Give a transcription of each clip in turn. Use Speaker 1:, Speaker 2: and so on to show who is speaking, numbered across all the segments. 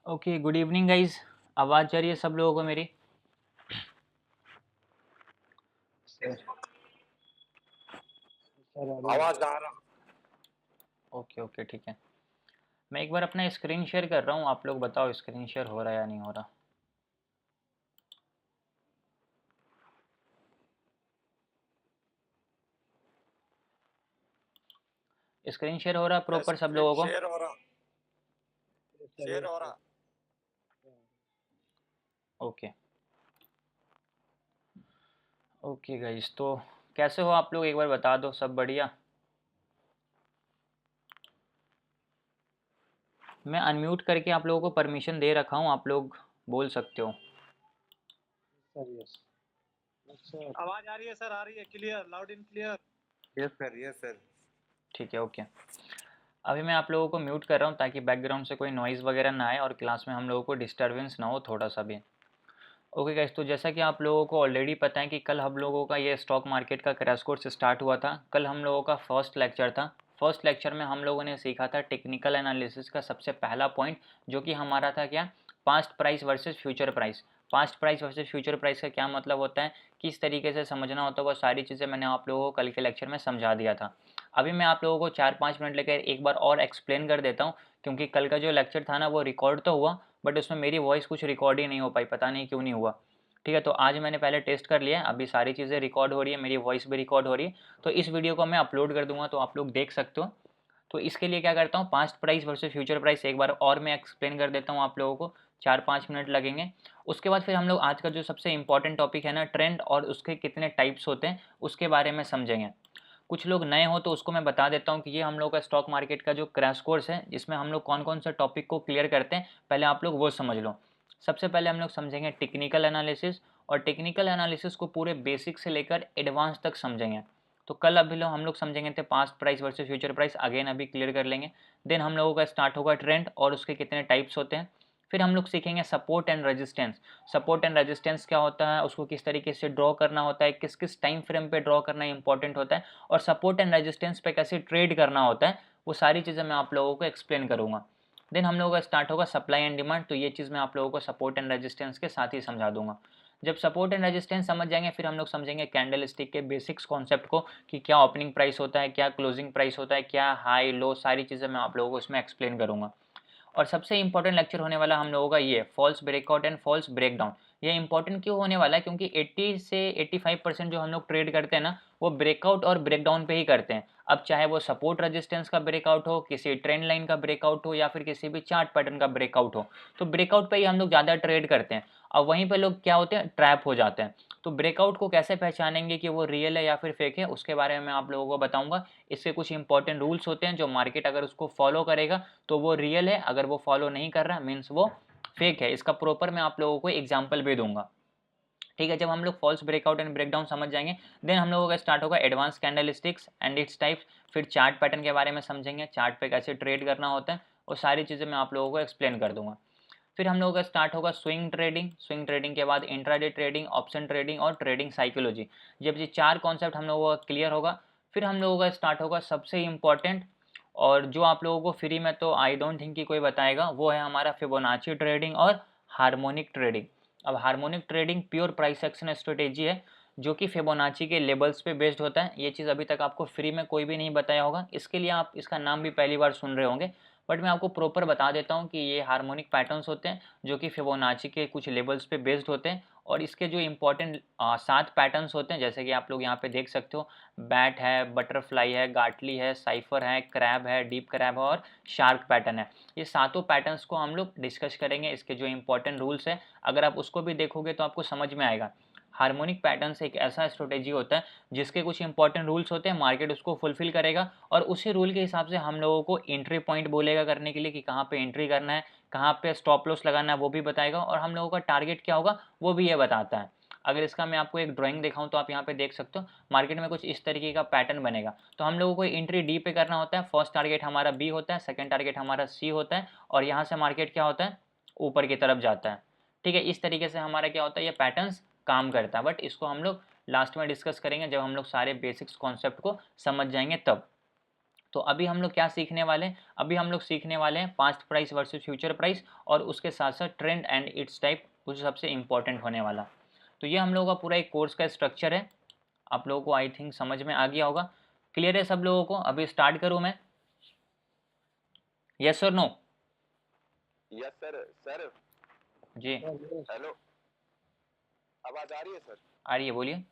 Speaker 1: Okay, good evening guys. आवाज़ जा रही है सब लोगों को मेरी?
Speaker 2: सर
Speaker 3: आवाज आ रहा।
Speaker 1: ओके ओके, ठीक है। मैं एक बार अपना स्क्रीन शेयर कर रहा हूँ, आप लोग बताओ स्क्रीन शेयर हो रहा है या नहीं हो रहा। स्क्रीन शेयर हो रहा है प्रॉपर सब
Speaker 3: स्क्रीन
Speaker 1: लोगों को?
Speaker 3: शेयर हो रहा। शेयर हो रहा।
Speaker 1: ओके ओके गाइस, तो कैसे हो आप लोग, एक बार बता दो। सब बढ़िया? मैं अनम्यूट करके आप लोगों को परमिशन दे रखा हूँ, आप लोग बोल सकते हो।
Speaker 2: Yes sir.
Speaker 4: आवाज आ रही है सर, आ रही है clear, loud and clear.
Speaker 3: Yes sir, yes sir.
Speaker 1: ठीक है, ओके। अभी मैं आप लोगों को म्यूट कर रहा हूँ ताकि बैकग्राउंड से कोई नॉइज़ वगैरह ना आए और क्लास में हम लोगों को डिस्टर्बेंस ना हो थोड़ा सा भी। ओके गाइस, तो जैसा कि आप लोगों को ऑलरेडी पता है कि कल हम लोगों का ये स्टॉक मार्केट का क्रैश कोर्स स्टार्ट हुआ था। कल हम लोगों का फर्स्ट लेक्चर था। फर्स्ट लेक्चर में हम लोगों ने सीखा था टेक्निकल एनालिसिस का सबसे पहला पॉइंट, जो कि हमारा था क्या? Past price versus future price. Past price versus future price का क्या मतलब होता है, किस तरीके से समझना होता है, वो सारी चीज़ें मैंने आप लोगों को कल के लेक्चर में समझा दिया था। अभी मैं आप लोगों को 4-5 मिनट लेकर एक बार और एक्सप्लेन कर देता हूँ, क्योंकि कल का जो लेक्चर था ना वो रिकॉर्ड तो हुआ, बट उसमें मेरी वॉइस कुछ रिकॉर्ड ही नहीं हो पाई, पता नहीं क्यों नहीं हुआ। ठीक है, तो आज मैंने पहले टेस्ट कर लिया है, अभी सारी चीज़ें रिकॉर्ड हो रही है, मेरी वॉइस भी रिकॉर्ड हो रही है। तो इस वीडियो को मैं अपलोड कर दूंगा तो आप लोग देख सकते हो। तो इसके लिए क्या करता हूँ, past price versus future price एक बार और मैं एक्सप्लेन कर देता हूँ आप लोगों को। 4-5 मिनट लगेंगे। उसके बाद फिर हम लोग आज का जो सबसे इंपॉर्टेंट टॉपिक है ना, ट्रेंड और उसके कितने टाइप्स होते हैं, उसके बारे में समझेंगे। कुछ लोग नए हो तो उसको मैं बता देता हूँ कि ये हम लोग का स्टॉक मार्केट का जो क्रैश कोर्स है, जिसमें हम लोग कौन कौन सा टॉपिक को क्लियर करते हैं, पहले आप लोग वो समझ लो। सबसे पहले हम लोग समझेंगे टेक्निकल एनालिसिस, और टेक्निकल एनालिसिस को पूरे बेसिक से लेकर एडवांस तक समझेंगे। तो कल अभी हम लोग समझेंगे थे past price versus future price, again अभी क्लियर कर लेंगे। देन हम लोगों का स्टार्ट होगा ट्रेंड और उसके कितने टाइप्स होते हैं। फिर हम लोग सीखेंगे support and resistance. Support and resistance क्या होता है, उसको किस तरीके से ड्रॉ करना होता है, किस किस टाइम फ्रेम पे ड्रॉ करना इंपॉर्टेंट होता है, और सपोर्ट एंड रेजिस्टेंस पे कैसे ट्रेड करना होता है, वो सारी चीज़ें मैं आप लोगों को एक्सप्लेन करूंगा। देन हम लोगों का स्टार्ट होगा सप्लाई एंड डिमांड, तो ये चीज़ मैं आप लोगों को सपोर्ट एंड रेजिस्टेंस के साथ ही समझा दूंगा। जब सपोर्ट एंड रेजिस्टेंस समझ जाएंगे, फिर हम लोग समझेंगे कैंडल स्टिक के बेसिक्स कॉन्सेप्ट को, कि क्या ओपनिंग प्राइस होता है, क्या क्लोजिंग प्राइस होता है, क्या हाई लो, सारी चीज़ें मैं आप लोगों को इसमें एक्सप्लेन करूंगा। और सबसे इंपॉर्टेंट लेक्चर होने वाला हम लोगों का ये false breakout and false breakdown. ये इंपॉर्टेंट क्यों होने वाला है, क्योंकि 80 से 85% जो हम लोग ट्रेड करते हैं ना, वो ब्रेकआउट और ब्रेकडाउन पे ही करते हैं। अब चाहे वो सपोर्ट रेजिस्टेंस का ब्रेकआउट हो, किसी ट्रेंड लाइन का ब्रेकआउट हो, या फिर किसी भी चार्ट पैटर्न का ब्रेकआउट हो, तो ब्रेकआउट पे ही हम लोग ज़्यादा ट्रेड करते हैं। और वहीं पे लोग क्या होते हैं, ट्रैप हो जाते हैं। तो ब्रेकआउट को कैसे पहचानेंगे कि वो रियल है या फिर फेक है, उसके बारे में मैं आप लोगों को बताऊंगा। इसके कुछ इंपॉर्टेंट रूल्स होते हैं, जो मार्केट अगर उसको फॉलो करेगा तो वो रियल है, अगर वो फॉलो नहीं कर रहा मीन्स वो फेक है। इसका प्रॉपर मैं आप लोगों को एग्जाम्पल भी दूंगा। ठीक है, जब हम लोग फॉल्स ब्रेकआउट एंड ब्रेकडाउन समझ जाएंगे, देन हम लोगों का स्टार्ट होगा advance candle sticks and its types. फिर चार्ट पैटर्न के बारे में समझेंगे, चार्ट पे कैसे ट्रेड करना होता है, और सारी चीज़ें मैं आप लोगों को एक्सप्लेन कर दूंगा। फिर हम लोगों का स्टार्ट होगा स्विंग ट्रेडिंग। स्विंग ट्रेडिंग के बाद इंट्राडे ट्रेडिंग, ऑप्शन ट्रेडिंग और ट्रेडिंग साइकोलॉजी। जब ये 4 कॉन्सेप्ट हम लोगों का क्लियर होगा, फिर हम लोगों का स्टार्ट होगा सबसे इंपॉर्टेंट, और जो आप लोगों को फ्री में तो आई डोंट थिंक कि कोई बताएगा, वो है हमारा फिबोनाची ट्रेडिंग और हार्मोनिक ट्रेडिंग। अब harmonic trading pure price action strategy है, जो कि फिबोनाची के लेवल्स पे बेस्ड होता है। ये चीज़ अभी तक आपको फ्री में कोई भी नहीं बताया होगा, इसके लिए आप इसका नाम भी पहली बार सुन रहे होंगे। बट मैं आपको प्रॉपर बता देता हूँ कि ये हार्मोनिक पैटर्न्स होते हैं, जो कि फिबोनाची के कुछ लेवल्स पे बेस्ड होते हैं। और इसके जो इंपॉर्टेंट 7 पैटर्न्स होते हैं, जैसे कि आप लोग यहाँ पे देख सकते हो, बैट है, बटरफ्लाई है, गाटली है, साइफर है, क्रैब है, डीप क्रैब है और शार्क पैटर्न है। ये सातों पैटर्न्स को हम लोग डिस्कस करेंगे। इसके जो इंपॉर्टेंट रूल्स है, अगर आप उसको भी देखोगे तो आपको समझ में आएगा। हार्मोनिक पैटर्न्स एक ऐसा स्ट्रेटेजी होता है जिसके कुछ इंपॉर्टेंट रूल्स होते हैं, मार्केट उसको फुलफिल करेगा, और उसी रूल के हिसाब से हम लोगों को एंट्री पॉइंट बोलेगा करने के लिए, कि कहाँ पे एंट्री करना है, कहाँ पे स्टॉप लॉस लगाना है वो भी बताएगा, और हम लोगों का टारगेट क्या होगा वो भी ये बताता है। अगर इसका मैं आपको एक ड्राइंग दिखाऊं तो आप यहाँ पे देख सकते हो, मार्केट में कुछ इस तरीके का पैटर्न बनेगा। तो हम लोगों को एंट्री डी पे करना होता है। फर्स्ट टारगेट हमारा बी होता है, सेकंड टारगेट हमारा सी होता है, और यहाँ से मार्केट क्या होता है, ऊपर की तरफ जाता है। ठीक है, इस तरीके से हमारा क्या होता है, ये पैटर्न्स काम करता है। बट इसको हम लोग लास्ट में डिस्कस करेंगे, जब हम लोग सारे बेसिक्स कॉन्सेप्ट को समझ जाएंगे तब। तो अभी हम लोग क्या सीखने वाले हैं, अभी हम लोग सीखने वाले हैं past price versus future price और उसके साथ साथ ट्रेंड एंड इट्स टाइप, कुछ सबसे इंपॉर्टेंट होने वाला। तो ये हम लोगों का पूरा एक कोर्स का स्ट्रक्चर है, आप लोगों को आई थिंक समझ में आ गया होगा। क्लियर है सब लोगों को? अभी स्टार्ट करूँ मैं? यस और नो?
Speaker 3: Yes sir. सर
Speaker 1: जी
Speaker 3: हेलो, आवाज आ रही है सर?
Speaker 1: आ रही है, बोलिए।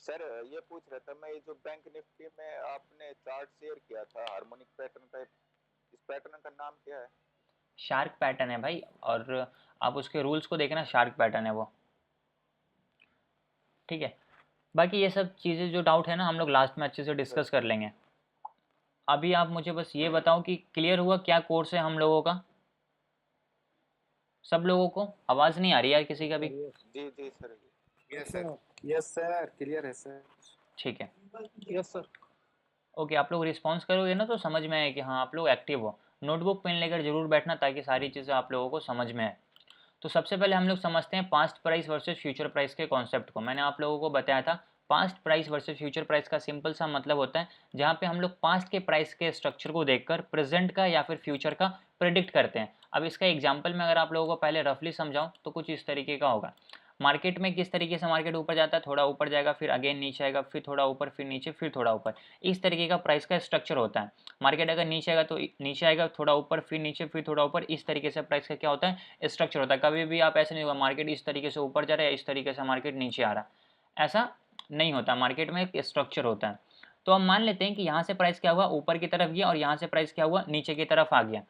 Speaker 3: सर ये पूछ रहा था मैं, ये जो बैंक निफ्टी में आपने चार्ट शेयर किया था हार्मोनिक पैटर्न का, इस पैटर्न का नाम क्या है?
Speaker 1: शार्क पैटर्न है भाई, और आप उसके रूल्स को देखना, शार्क पैटर्न है वो, ठीक है। बाकी ये सब चीज़ें जो डाउट है ना, हम लोग लास्ट में अच्छे से डिस्कस कर लेंगे। अभी आप मुझे बस ये बताओ कि क्लियर हुआ क्या कोर्स है हम लोगों का? सब लोगों को आवाज़ नहीं आ रही यार किसी का भी?
Speaker 3: जी जी sir.
Speaker 2: Yes sir. Yes sir, clear है सर।
Speaker 1: ठीक है,
Speaker 4: यस सर।
Speaker 1: ओके। आप लोग रिस्पॉन्स करोगे ना तो समझ में आए कि हाँ आप लोग एक्टिव हो। नोटबुक पेन लेकर जरूर बैठना ताकि सारी चीज़ें आप लोगों को समझ में आए। तो सबसे पहले हम लोग समझते हैं past price versus future price के कॉन्सेप्ट को। मैंने आप लोगों को बताया था past price versus future price का सिंपल सा मतलब होता है जहाँ पे हम लोग पास्ट के प्राइस के स्ट्रक्चर को देखकर प्रेजेंट का या फिर फ्यूचर का प्रेडिक्ट करते हैं। अब इसका एग्जाम्पल में अगर आप लोगों को पहले रफली समझाऊं तो कुछ इस तरीके का होगा। मार्केट में किस तरीके से मार्केट ऊपर जाता है, थोड़ा ऊपर जाएगा फिर अगेन नीचे आएगा, फिर थोड़ा ऊपर फिर नीचे फिर थोड़ा ऊपर, इस तरीके का प्राइस का स्ट्रक्चर होता है। मार्केट अगर नीचे आएगा तो नीचे आएगा, थोड़ा ऊपर फिर नीचे फिर थोड़ा ऊपर, इस तरीके से प्राइस का क्या होता है स्ट्रक्चर होता है। कभी भी आप ऐसे नहीं होगा मार्केट इस तरीके से ऊपर जा रहा है इस तरीके से मार्केट नीचे आ रहा है, ऐसा नहीं होता। मार्केट में एक स्ट्रक्चर होता है। तो हम मान लेते हैं कि यहाँ से प्राइस क्या हुआ ऊपर की तरफ गया और यहाँ से प्राइस क्या हुआ नीचे की तरफ आ गया।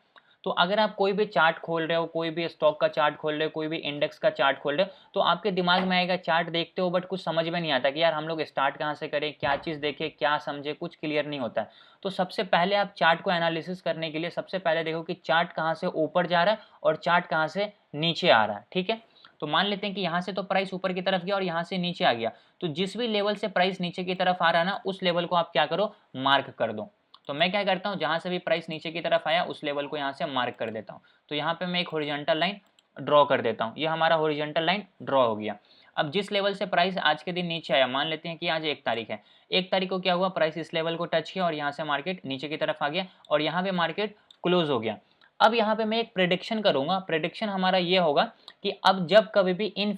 Speaker 1: तो अगर आप कोई भी चार्ट खोल रहे हो, कोई भी स्टॉक का चार्ट खोल रहे हो, कोई भी इंडेक्स का चार्ट खोल रहे हो, तो आपके दिमाग में आएगा चार्ट देखते हो बट कुछ समझ में नहीं आता कि यार हम लोग स्टार्ट कहाँ से करें, क्या चीज़ देखें, क्या समझे, कुछ क्लियर नहीं होता है। तो सबसे पहले आप चार्ट को एनालिसिस करने के लिए सबसे पहले देखो कि चार्ट कहाँ से ऊपर जा रहा है और चार्ट कहाँ से नीचे आ रहा है, ठीक है। तो मान लेते हैं कि यहाँ से तो प्राइस ऊपर की तरफ गया और यहाँ से नीचे आ गया, तो जिस भी लेवल से प्राइस नीचे की तरफ आ रहा है ना उस लेवल को आप क्या करो, मार्क कर दो। तो मैं क्या करता हूँ, जहाँ से भी प्राइस नीचे की तरफ आया उस लेवल को यहाँ से मार्क कर देता हूँ। तो यहाँ पे मैं एक हॉरिजॉन्टल लाइन ड्रॉ कर देता हूँ, ये हमारा हॉरिजॉन्टल लाइन ड्रॉ हो गया। अब जिस लेवल से प्राइस आज के दिन नीचे आया, मान लेते हैं कि आज 1 तारीख है, 1 तारीख को क्या हुआ, प्राइस इस लेवल को टच किया और यहाँ से मार्केट नीचे की तरफ आ गया और यहाँ पे मार्केट क्लोज हो गया। अब यहाँ पे मैं एक प्रेडिक्शन करूंगा, प्रेडिक्शन हमारा ये होगा कि अब जब कभी भी इन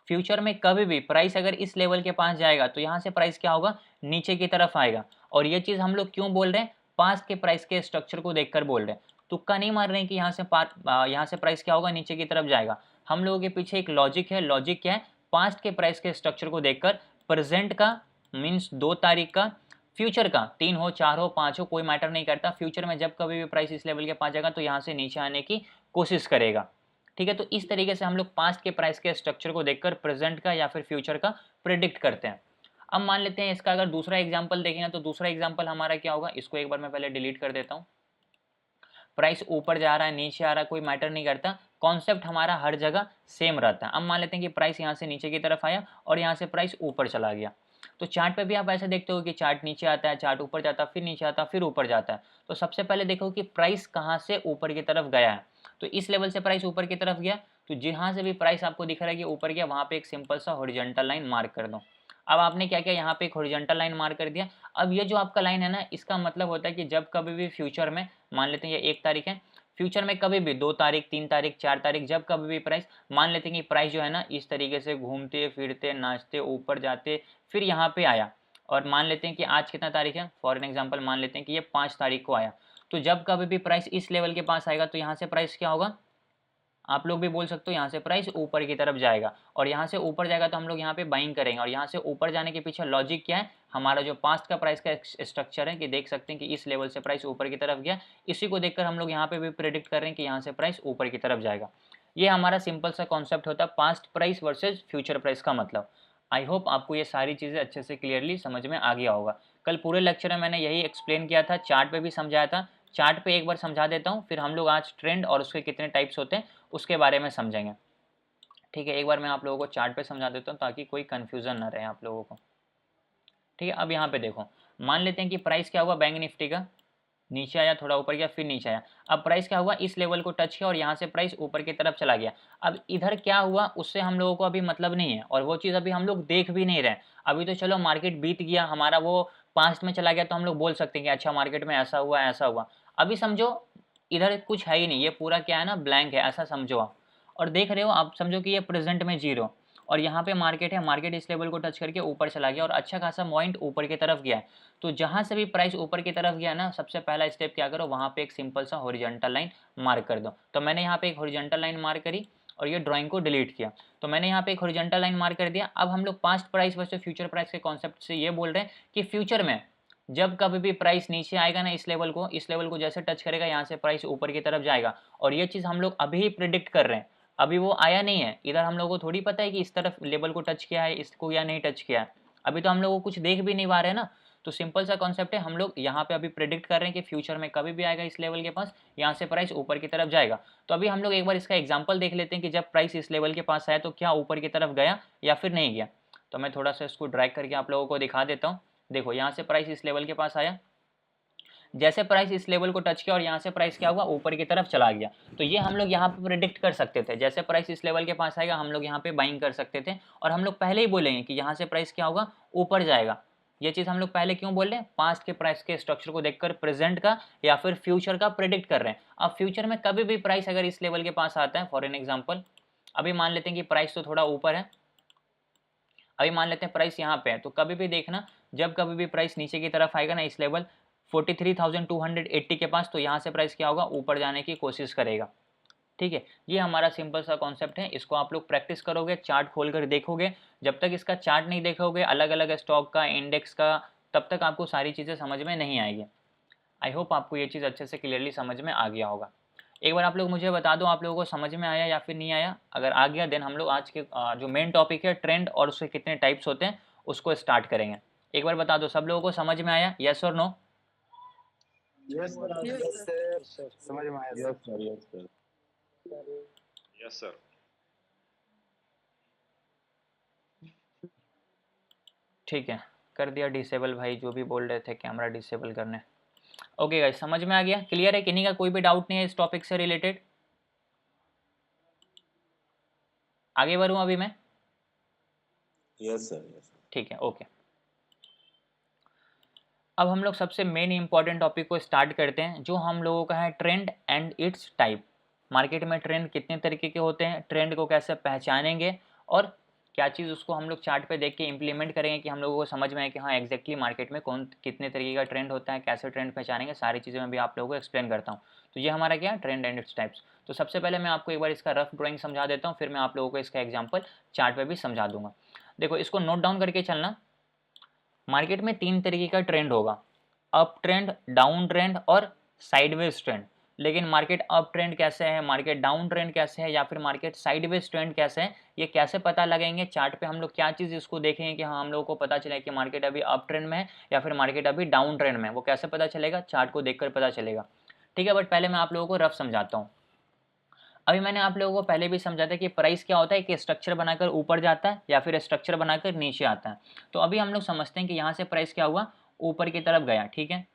Speaker 1: फ्यूचर में कभी भी प्राइस अगर इस लेवल के पास जाएगा तो यहाँ से प्राइस क्या होगा, नीचे की तरफ आएगा। और ये चीज़ हम लोग क्यों बोल रहे हैं, पास्ट के प्राइस के स्ट्रक्चर को देखकर बोल रहे हैं, तुक्का नहीं मार रहे हैं कि यहाँ से प्राइस क्या होगा, नीचे की तरफ जाएगा। हम लोगों के पीछे एक लॉजिक है। लॉजिक क्या है, पास्ट के प्राइस के स्ट्रक्चर को देखकर प्रेजेंट का मीन्स 2 तारीख का, फ्यूचर का 3 हो 4 हो 5 हो कोई मैटर नहीं करता, फ्यूचर में जब कभी भी प्राइस इस लेवल के पास जाएगा तो यहाँ से नीचे आने की कोशिश करेगा, ठीक है। तो इस तरीके से हम लोग पास्ट के प्राइस के स्ट्रक्चर को देखकर प्रेजेंट का या फिर फ्यूचर का प्रेडिक्ट करते हैं। अब मान लेते हैं इसका अगर दूसरा एग्जांपल देखेंगे तो दूसरा एग्जांपल हमारा क्या होगा, इसको एक बार मैं पहले डिलीट कर देता हूँ। प्राइस ऊपर जा रहा है नीचे आ रहा है कोई मैटर नहीं करता, कॉन्सेप्ट हमारा हर जगह सेम रहता है। अब मान लेते हैं कि प्राइस यहाँ से नीचे की तरफ आया और यहाँ से प्राइस ऊपर चला गया। तो चार्ट पे भी आप ऐसे देखते हो कि चार्ट नीचे आता है, चार्ट ऊपर जाता है, फिर नीचे आता है, फिर ऊपर जाता है। तो सबसे पहले देखो कि प्राइस कहाँ से ऊपर की तरफ गया है। तो इस लेवल से प्राइस ऊपर की तरफ गया, तो जहाँ से भी प्राइस आपको दिख रहा है कि ऊपर गया वहाँ पे एक सिंपल सा हॉरिजॉन्टल लाइन मार्क कर दो। अब आपने क्या किया, यहाँ पे एक हॉरिजॉन्टल लाइन मार्क कर दिया। अब ये जो आपका लाइन है ना, इसका मतलब होता है कि जब कभी भी फ्यूचर में, मान लेते हैं ये 1 तारीख है, फ्यूचर में कभी भी 2 तारीख 3 तारीख 4 तारीख जब कभी भी प्राइस, मान लेते हैं कि प्राइस जो है ना इस तरीके से घूमते फिरते नाचते ऊपर जाते फिर यहाँ पे आया, और मान लेते हैं कि आज कितना तारीख है, फॉर एन एग्जांपल मान लेते हैं कि ये 5 तारीख को आया। तो जब कभी भी प्राइस इस लेवल के पास आएगा तो यहाँ से प्राइस क्या होगा, आप लोग भी बोल सकते हो यहाँ से प्राइस ऊपर की तरफ जाएगा, और यहाँ से ऊपर जाएगा तो हम लोग यहाँ पे बाइंग करेंगे। और यहाँ से ऊपर जाने के पीछे लॉजिक क्या है, हमारा जो पास्ट का प्राइस का स्ट्रक्चर है कि देख सकते हैं कि इस लेवल से प्राइस ऊपर की तरफ गया, इसी को देखकर हम लोग यहाँ पे भी प्रेडिक्ट कर रहे हैं कि यहाँ से प्राइस ऊपर की तरफ जाएगा। ये हमारा सिंपल सा कॉन्सेप्ट होता है past price versus future price का मतलब। आई होप आपको ये सारी चीज़ें अच्छे से क्लियरली समझ में आ गया होगा। कल पूरे लेक्चर में मैंने यही एक्सप्लेन किया था, चार्ट पे भी समझाया था। चार्ट पे एक बार समझा देता हूँ, फिर हम लोग आज ट्रेंड और उसके कितने टाइप्स होते हैं उसके बारे में समझेंगे, ठीक है। एक बार मैं आप लोगों को चार्ट पे समझा देता हूँ ताकि कोई कन्फ्यूज़न ना रहे आप लोगों को, ठीक है। अब यहाँ पे देखो, मान लेते हैं कि प्राइस क्या हुआ बैंक निफ्टी का, नीचे आया थोड़ा ऊपर गया फिर नीचे आया। अब प्राइस क्या हुआ, इस लेवल को टच किया और यहाँ से प्राइस ऊपर की तरफ चला गया। अब इधर क्या हुआ उससे हम लोगों को अभी मतलब नहीं है, और वो चीज़ अभी हम लोग देख भी नहीं रहे। अभी तो चलो मार्केट बीत गया, हमारा वो पास्ट में चला गया तो हम लोग बोल सकते हैं कि अच्छा मार्केट में ऐसा हुआ ऐसा हुआ। अभी समझो इधर कुछ है ही नहीं, ये पूरा क्या है ना ब्लैंक है, ऐसा समझो आप। और देख रहे हो आप, समझो कि ये प्रेजेंट में जीरो और यहाँ पे मार्केट है, मार्केट इस लेवल को टच करके ऊपर चला गया और अच्छा खासा पॉइंट ऊपर की तरफ गया है। तो जहाँ से भी प्राइस ऊपर की तरफ गया ना, सबसे पहला स्टेप क्या करो, वहाँ पे एक सिंपल सा हॉरिजॉन्टल लाइन मार्क कर दो। तो मैंने यहाँ पे एक हॉरिजॉन्टल लाइन मार्क करी और ये ड्राइंग को डिलीट किया। तो मैंने यहाँ पे एक हॉरिजॉन्टल लाइन मार्क कर दिया। अब हम लोग past price versus future price के कॉन्सेप्ट से ये बोल रहे हैं कि फ्यूचर में जब कभी भी प्राइस नीचे आएगा ना, इस लेवल को जैसे टच करेगा, यहाँ से प्राइस ऊपर की तरफ जाएगा। और ये चीज़ हम लोग अभी ही प्रिडिक्ट कर रहे हैं, अभी वो आया नहीं है इधर, हम लोगों को थोड़ी पता है कि इस तरफ लेवल को टच किया है, इसको या नहीं टच किया है। अभी तो हम लोग को कुछ देख भी नहीं पा रहे हैं ना। तो सिंपल सा कॉन्सेप्ट है, हम लोग यहाँ पे अभी प्रिडिक्ट कर रहे हैं कि फ्यूचर में कभी भी आएगा इस लेवल के पास, यहाँ से प्राइस ऊपर की तरफ जाएगा। तो अभी हम लोग एक बार इसका एग्जांपल देख लेते हैं कि जब प्राइस इस लेवल के पास आया तो क्या ऊपर की तरफ गया या फिर नहीं गया। तो मैं थोड़ा सा इसको ड्रैग करके आप लोगों को दिखा देता हूँ। देखो यहाँ से प्राइस इस लेवल के पास आया, जैसे प्राइस इस लेवल को टच किया और यहाँ से प्राइस क्या हुआ, ऊपर की तरफ चला गया। तो ये हम लोग यहाँ पे प्रिडिक्ट कर सकते थे, जैसे प्राइस इस लेवल के पास आएगा हम लोग यहाँ पे बाइंग कर सकते थे। और हम लोग पहले ही बोलेंगे कि यहाँ से प्राइस क्या होगा, ऊपर जाएगा। ये चीज़ हम लोग पहले क्यों बोल रहे हैं, पास्ट के प्राइस के स्ट्रक्चर को देखकर प्रेजेंट का या फिर फ्यूचर का प्रिडिक्ट कर रहे हैं। अब फ्यूचर में कभी भी प्राइस अगर इस लेवल के पास आता है, फॉर एन एग्जाम्पल अभी मान लेते हैं कि प्राइस तो थोड़ा ऊपर है, अभी मान लेते हैं प्राइस यहाँ पे है, तो कभी भी देखना जब कभी भी प्राइस नीचे की तरफ आएगा ना, इस लेवल 43,280 के पास, तो यहाँ से प्राइस क्या होगा, ऊपर जाने की कोशिश करेगा। ठीक है, ये हमारा सिंपल सा कॉन्सेप्ट है। इसको आप लोग प्रैक्टिस करोगे, चार्ट खोलकर देखोगे। जब तक इसका चार्ट नहीं देखोगे अलग अलग स्टॉक का, इंडेक्स का, तब तक आपको सारी चीज़ें समझ में नहीं आएगी। आई होप आपको ये चीज़ अच्छे से क्लियरली समझ में आ गया होगा। एक बार आप लोग मुझे बता दो आप लोगों को समझ में आया या फिर नहीं आया। अगर आ गया देन हम लोग आज के जो मेन टॉपिक है ट्रेंड और उसके कितने टाइप्स होते हैं उसको स्टार्ट करेंगे। एक बार बता दो सब लोगों को समझ में आया, यस और नो?
Speaker 2: यस सर, समझ में आया सर।
Speaker 5: Yes sir.
Speaker 1: ठीक है, कर दिया डिसेबल भाई, जो भी बोल रहे थे कैमरा डिसेबल करने। ओके गाइस, समझ में आ गया, क्लियर है, किन्हीं का कोई भी डाउट नहीं है इस टॉपिक से रिलेटेड? आगे बढ़ूं अभी मैं?
Speaker 5: Yes sir.
Speaker 1: ठीक है, ओके। अब हम लोग सबसे मेन इंपॉर्टेंट टॉपिक को स्टार्ट करते हैं, जो हम लोगों का है trend and it's type. Market में ट्रेंड कितने तरीके के होते हैं, ट्रेंड को कैसे पहचानेंगे और क्या चीज़ उसको हम लोग चार्ट पे देख के इंप्लीमेंट करेंगे कि हम लोगों को समझ में आए कि हाँ एग्जैक्टली मार्केट में कौन कितने तरीके का ट्रेंड होता है, कैसे ट्रेंड पहचानेंगे, सारी चीज़ें मैं भी आप लोगों को एक्सप्लेन करता हूँ। तो ये हमारा क्या है, ट्रेंड एंड इट्स टाइप्स। तो सबसे पहले मैं आपको एक बार इसका रफ ड्राइंग समझा देता हूँ, फिर मैं आप लोगों को इसका एग्जाम्पल चार्ट पर भी समझा दूंगा। देखो इसको नोट डाउन करके चलना। मार्केट में 3 तरीके का ट्रेंड होगा, अप ट्रेंड, डाउन ट्रेंड और साइडवेज ट्रेंड। लेकिन मार्केट अप ट्रेंड कैसे है, मार्केट डाउन ट्रेंड कैसे है या फिर मार्केट साइडवेज ट्रेंड कैसे है, ये कैसे पता लगेंगे चार्ट पे, हम लोग क्या चीज़ इसको देखेंगे कि हाँ हम लोगों को पता चले कि मार्केट अभी अप ट्रेंड में है या फिर मार्केट अभी डाउन ट्रेंड में है, वो कैसे पता चलेगा, चार्ट को देखकर पता चलेगा। ठीक है, बट पहले मैं आप लोगों को रफ समझाता हूँ। अभी मैंने आप लोगों को पहले भी समझा था कि प्राइस क्या होता है, कि स्ट्रक्चर बनाकर ऊपर जाता है या फिर स्ट्रक्चर बनाकर नीचे आता है। तो अभी हम लोग समझते हैं कि यहाँ से प्राइस क्या हुआ, ऊपर की तरफ गया, ठीक है,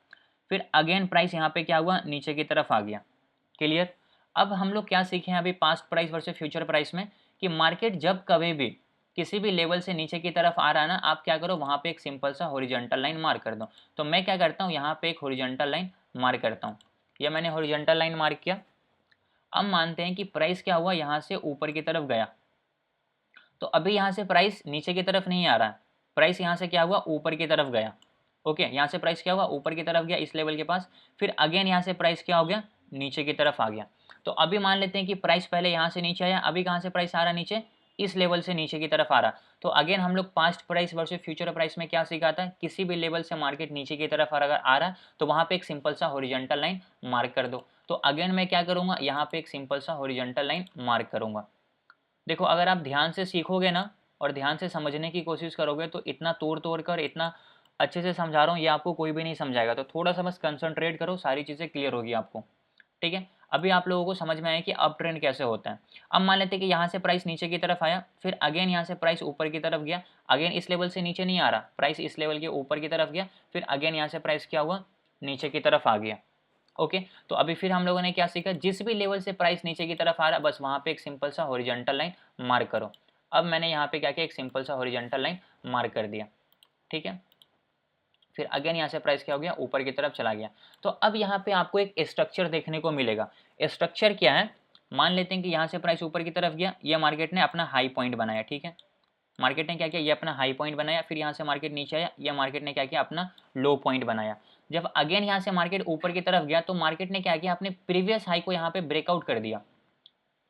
Speaker 1: फिर अगेन प्राइस यहाँ पे क्या हुआ, नीचे की तरफ आ गया। क्लियर? अब हम लोग क्या सीखे हैं अभी past price versus future price में, कि मार्केट जब कभी भी किसी भी लेवल से नीचे की तरफ आ रहा है ना, आप क्या करो वहाँ पे एक सिंपल सा हॉरिजॉन्टल लाइन मार्क कर दो। तो मैं क्या करता हूँ, यहाँ पे एक हॉरिजॉन्टल लाइन मार्क करता हूँ, या मैंने हॉरिजॉन्टल लाइन मार्क किया। अब मानते हैं कि प्राइस क्या हुआ, यहाँ से ऊपर की तरफ गया। तो अभी यहाँ से प्राइस नीचे की तरफ नहीं आ रहा है, प्राइस यहाँ से क्या हुआ, ऊपर की तरफ गया। ओके, यहाँ से प्राइस क्या हुआ, ऊपर की तरफ गया इस लेवल के पास, फिर अगेन यहाँ से प्राइस क्या हो गया, नीचे की तरफ आ गया। तो अभी मान लेते हैं कि प्राइस पहले यहाँ से नीचे आया, अभी कहाँ से प्राइस आ रहा है, नीचे, इस लेवल से नीचे की तरफ आ रहा। तो अगेन हम लोग past price versus future price में क्या सीखा था, किसी भी लेवल से मार्केट नीचे की तरफ अगर आ रहा है तो वहाँ पे एक सिंपल सा हॉरिजॉन्टल लाइन मार्क कर दो। तो अगेन मैं क्या करूँगा, यहाँ पे एक सिंपल सा हॉरिजॉन्टल लाइन मार्क करूँगा। देखो अगर आप ध्यान से सीखोगे ना और ध्यान से समझने की कोशिश करोगे तो इतना तोड़ कर इतना अच्छे से समझा रहा हूँ, ये आपको कोई भी नहीं समझाएगा। तो थोड़ा सा बस कंसंट्रेट करो, सारी चीज़ें क्लियर होगी आपको। ठीक है, अभी आप लोगों को समझ में आया कि अप ट्रेंड कैसे होता है। अब मान लेते हैं कि यहाँ से प्राइस नीचे की तरफ आया, फिर अगेन यहाँ से प्राइस ऊपर की तरफ गया, अगेन इस लेवल से नीचे नहीं आ रहा, प्राइस इस लेवल के ऊपर की तरफ गया, फिर अगेन यहाँ से प्राइस क्या हुआ, नीचे की तरफ आ गया। ओके, तो अभी फिर हम लोगों ने क्या सीखा, जिस भी लेवल से प्राइस नीचे की तरफ आ रहा है बस वहाँ पे एक सिंपल सा हॉरिजॉन्टल लाइन मार्क करो। अब मैंने यहाँ पे क्या किया, एक सिंपल सा हॉरिजॉन्टल लाइन मार्क कर दिया। ठीक है, फिर अगेन यहाँ से प्राइस क्या हो गया, ऊपर की तरफ चला गया। तो अब यहाँ पे आपको एक स्ट्रक्चर देखने को मिलेगा। स्ट्रक्चर क्या है, मान लेते हैं कि यहाँ से प्राइस ऊपर की तरफ गया, ये मार्केट ने अपना हाई पॉइंट बनाया, ठीक है। मार्केट ने क्या किया, ये अपना हाई पॉइंट बनाया, फिर यहाँ से मार्केट नीचे आया, ये मार्केट ने क्या किया, अपना लो पॉइंट बनाया। जब अगेन यहाँ से मार्केट ऊपर की तरफ गया तो मार्केट ने क्या किया, अपने प्रीवियस हाई को यहाँ पे ब्रेकआउट कर दिया।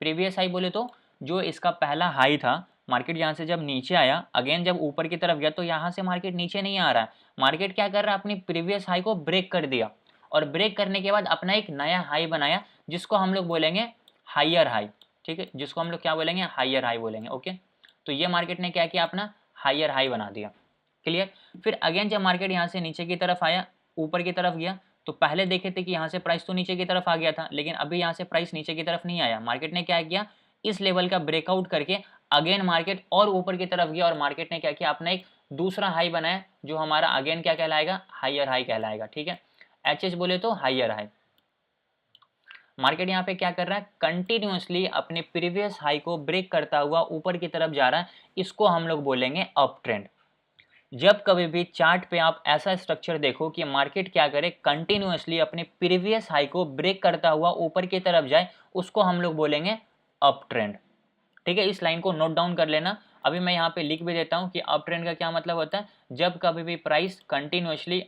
Speaker 1: प्रीवियस हाई बोले तो जो इसका पहला हाई था, मार्केट यहाँ से जब नीचे आया, अगेन जब ऊपर की तरफ गया तो यहाँ से मार्केट नीचे नहीं आ रहा है, मार्केट क्या कर रहा है, अपनी प्रीवियस हाई को ब्रेक कर दिया और ब्रेक करने के बाद अपना एक नया हाई बनाया जिसको हम लोग बोलेंगे हायर हाई, ठीक है, जिसको हम लोग क्या बोलेंगे, हायर हाई बोलेंगे। ओके, तो ये मार्केट ने क्या किया, अपना हायर हाई बना दिया। क्लियर। फिर अगेन जब मार्केट यहाँ से नीचे की तरफ आया, ऊपर की तरफ गया, तो पहले देखे थे कि यहाँ से प्राइस तो नीचे की तरफ आ गया था, लेकिन अभी यहाँ से प्राइस नीचे की तरफ नहीं आया। मार्केट ने क्या किया, इस लेवल का ब्रेकआउट करके अगेन मार्केट और ऊपर की तरफ गया और मार्केट ने क्या किया, अपना एक दूसरा हाई बनाया जो हमारा अगेन क्या कहलाएगा, हायर हाई कहलाएगा, ठीक है। एचएच बोले तो हायर हाई। मार्केट यहाँ पे क्या कर रहा है, कंटिन्यूअसली अपने प्रीवियस हाई को ब्रेक करता हुआ ऊपर की तरफ जा रहा है, इसको हम लोग बोलेंगे अप ट्रेंड। जब कभी भी चार्ट पे आप ऐसा स्ट्रक्चर देखो कि मार्केट क्या करे, कंटिन्यूअसली अपने प्रीवियस हाई को ब्रेक करता हुआ ऊपर की तरफ जाए, उसको हम लोग बोलेंगे अप ट्रेंड, ठीक है। इस लाइन को नोट डाउन कर लेना। अभी मैं यहाँ पे लिख भी देता हूँ कि अप ट्रेंड का क्या मतलब होता है, जब कभी भी प्राइस कंटिन्यूअसली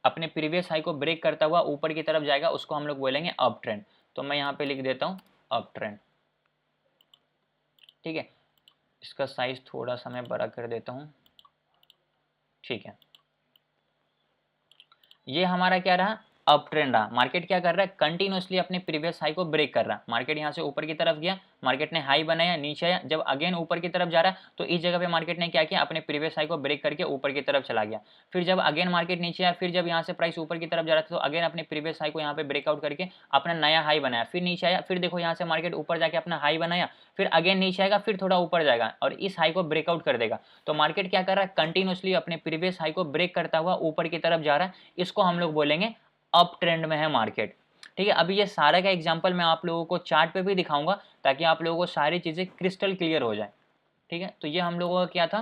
Speaker 1: अपने प्रीवियस हाई को ब्रेक करता हुआ ऊपर की तरफ जाएगा, उसको हम लोग बोलेंगे अप ट्रेंड। तो मैं यहाँ पे लिख देता हूँ अप ट्रेंड, ठीक है। इसका साइज थोड़ा सा मैं बड़ा कर देता हूँ, ठीक है। ये हमारा क्या रहा, अप ट्रेंड रहा। मार्केट क्या कर रहा है, कंटिन्यूअसली अपने प्रीवियस हाई को ब्रेक कर रहा है। मार्केट यहाँ से ऊपर की तरफ गया, मार्केट ने हाई बनाया, नीचे आया, जब अगेन ऊपर की तरफ जा रहा है तो इस जगह पे मार्केट ने क्या किया, अपने प्रीवियस हाई को ब्रेक करके ऊपर की तरफ चला गया। फिर जब अगेन मार्केट नीचे आया, फिर जब यहाँ से प्राइस ऊपर की तरफ जा रहा था तो अगेन अपने प्रीवियस हाई को यहाँ पे ब्रेकआउट करके अपना नया हाई बनाया, फिर नीचे आया, फिर देखो यहाँ से मार्केट ऊपर जाके अपना हाई बनाया, फिर अगेन नीचे आएगा, फिर थोड़ा ऊपर जाएगा और इस हाई को ब्रेकआउट कर देगा। तो मार्केट क्या कर रहा है, कंटिन्यूअसली अपने प्रीवियस हाई को ब्रेक करता हुआ ऊपर की तरफ जा रहा है, इसको हम लोग बोलेंगे अप ट्रेंड में है मार्केट, ठीक है। अभी ये सारे का एग्जांपल मैं आप लोगों को चार्ट पे भी दिखाऊंगा ताकि आप लोगों को सारी चीजें क्रिस्टल क्लियर हो जाए, ठीक है। तो ये हम लोगों का क्या था,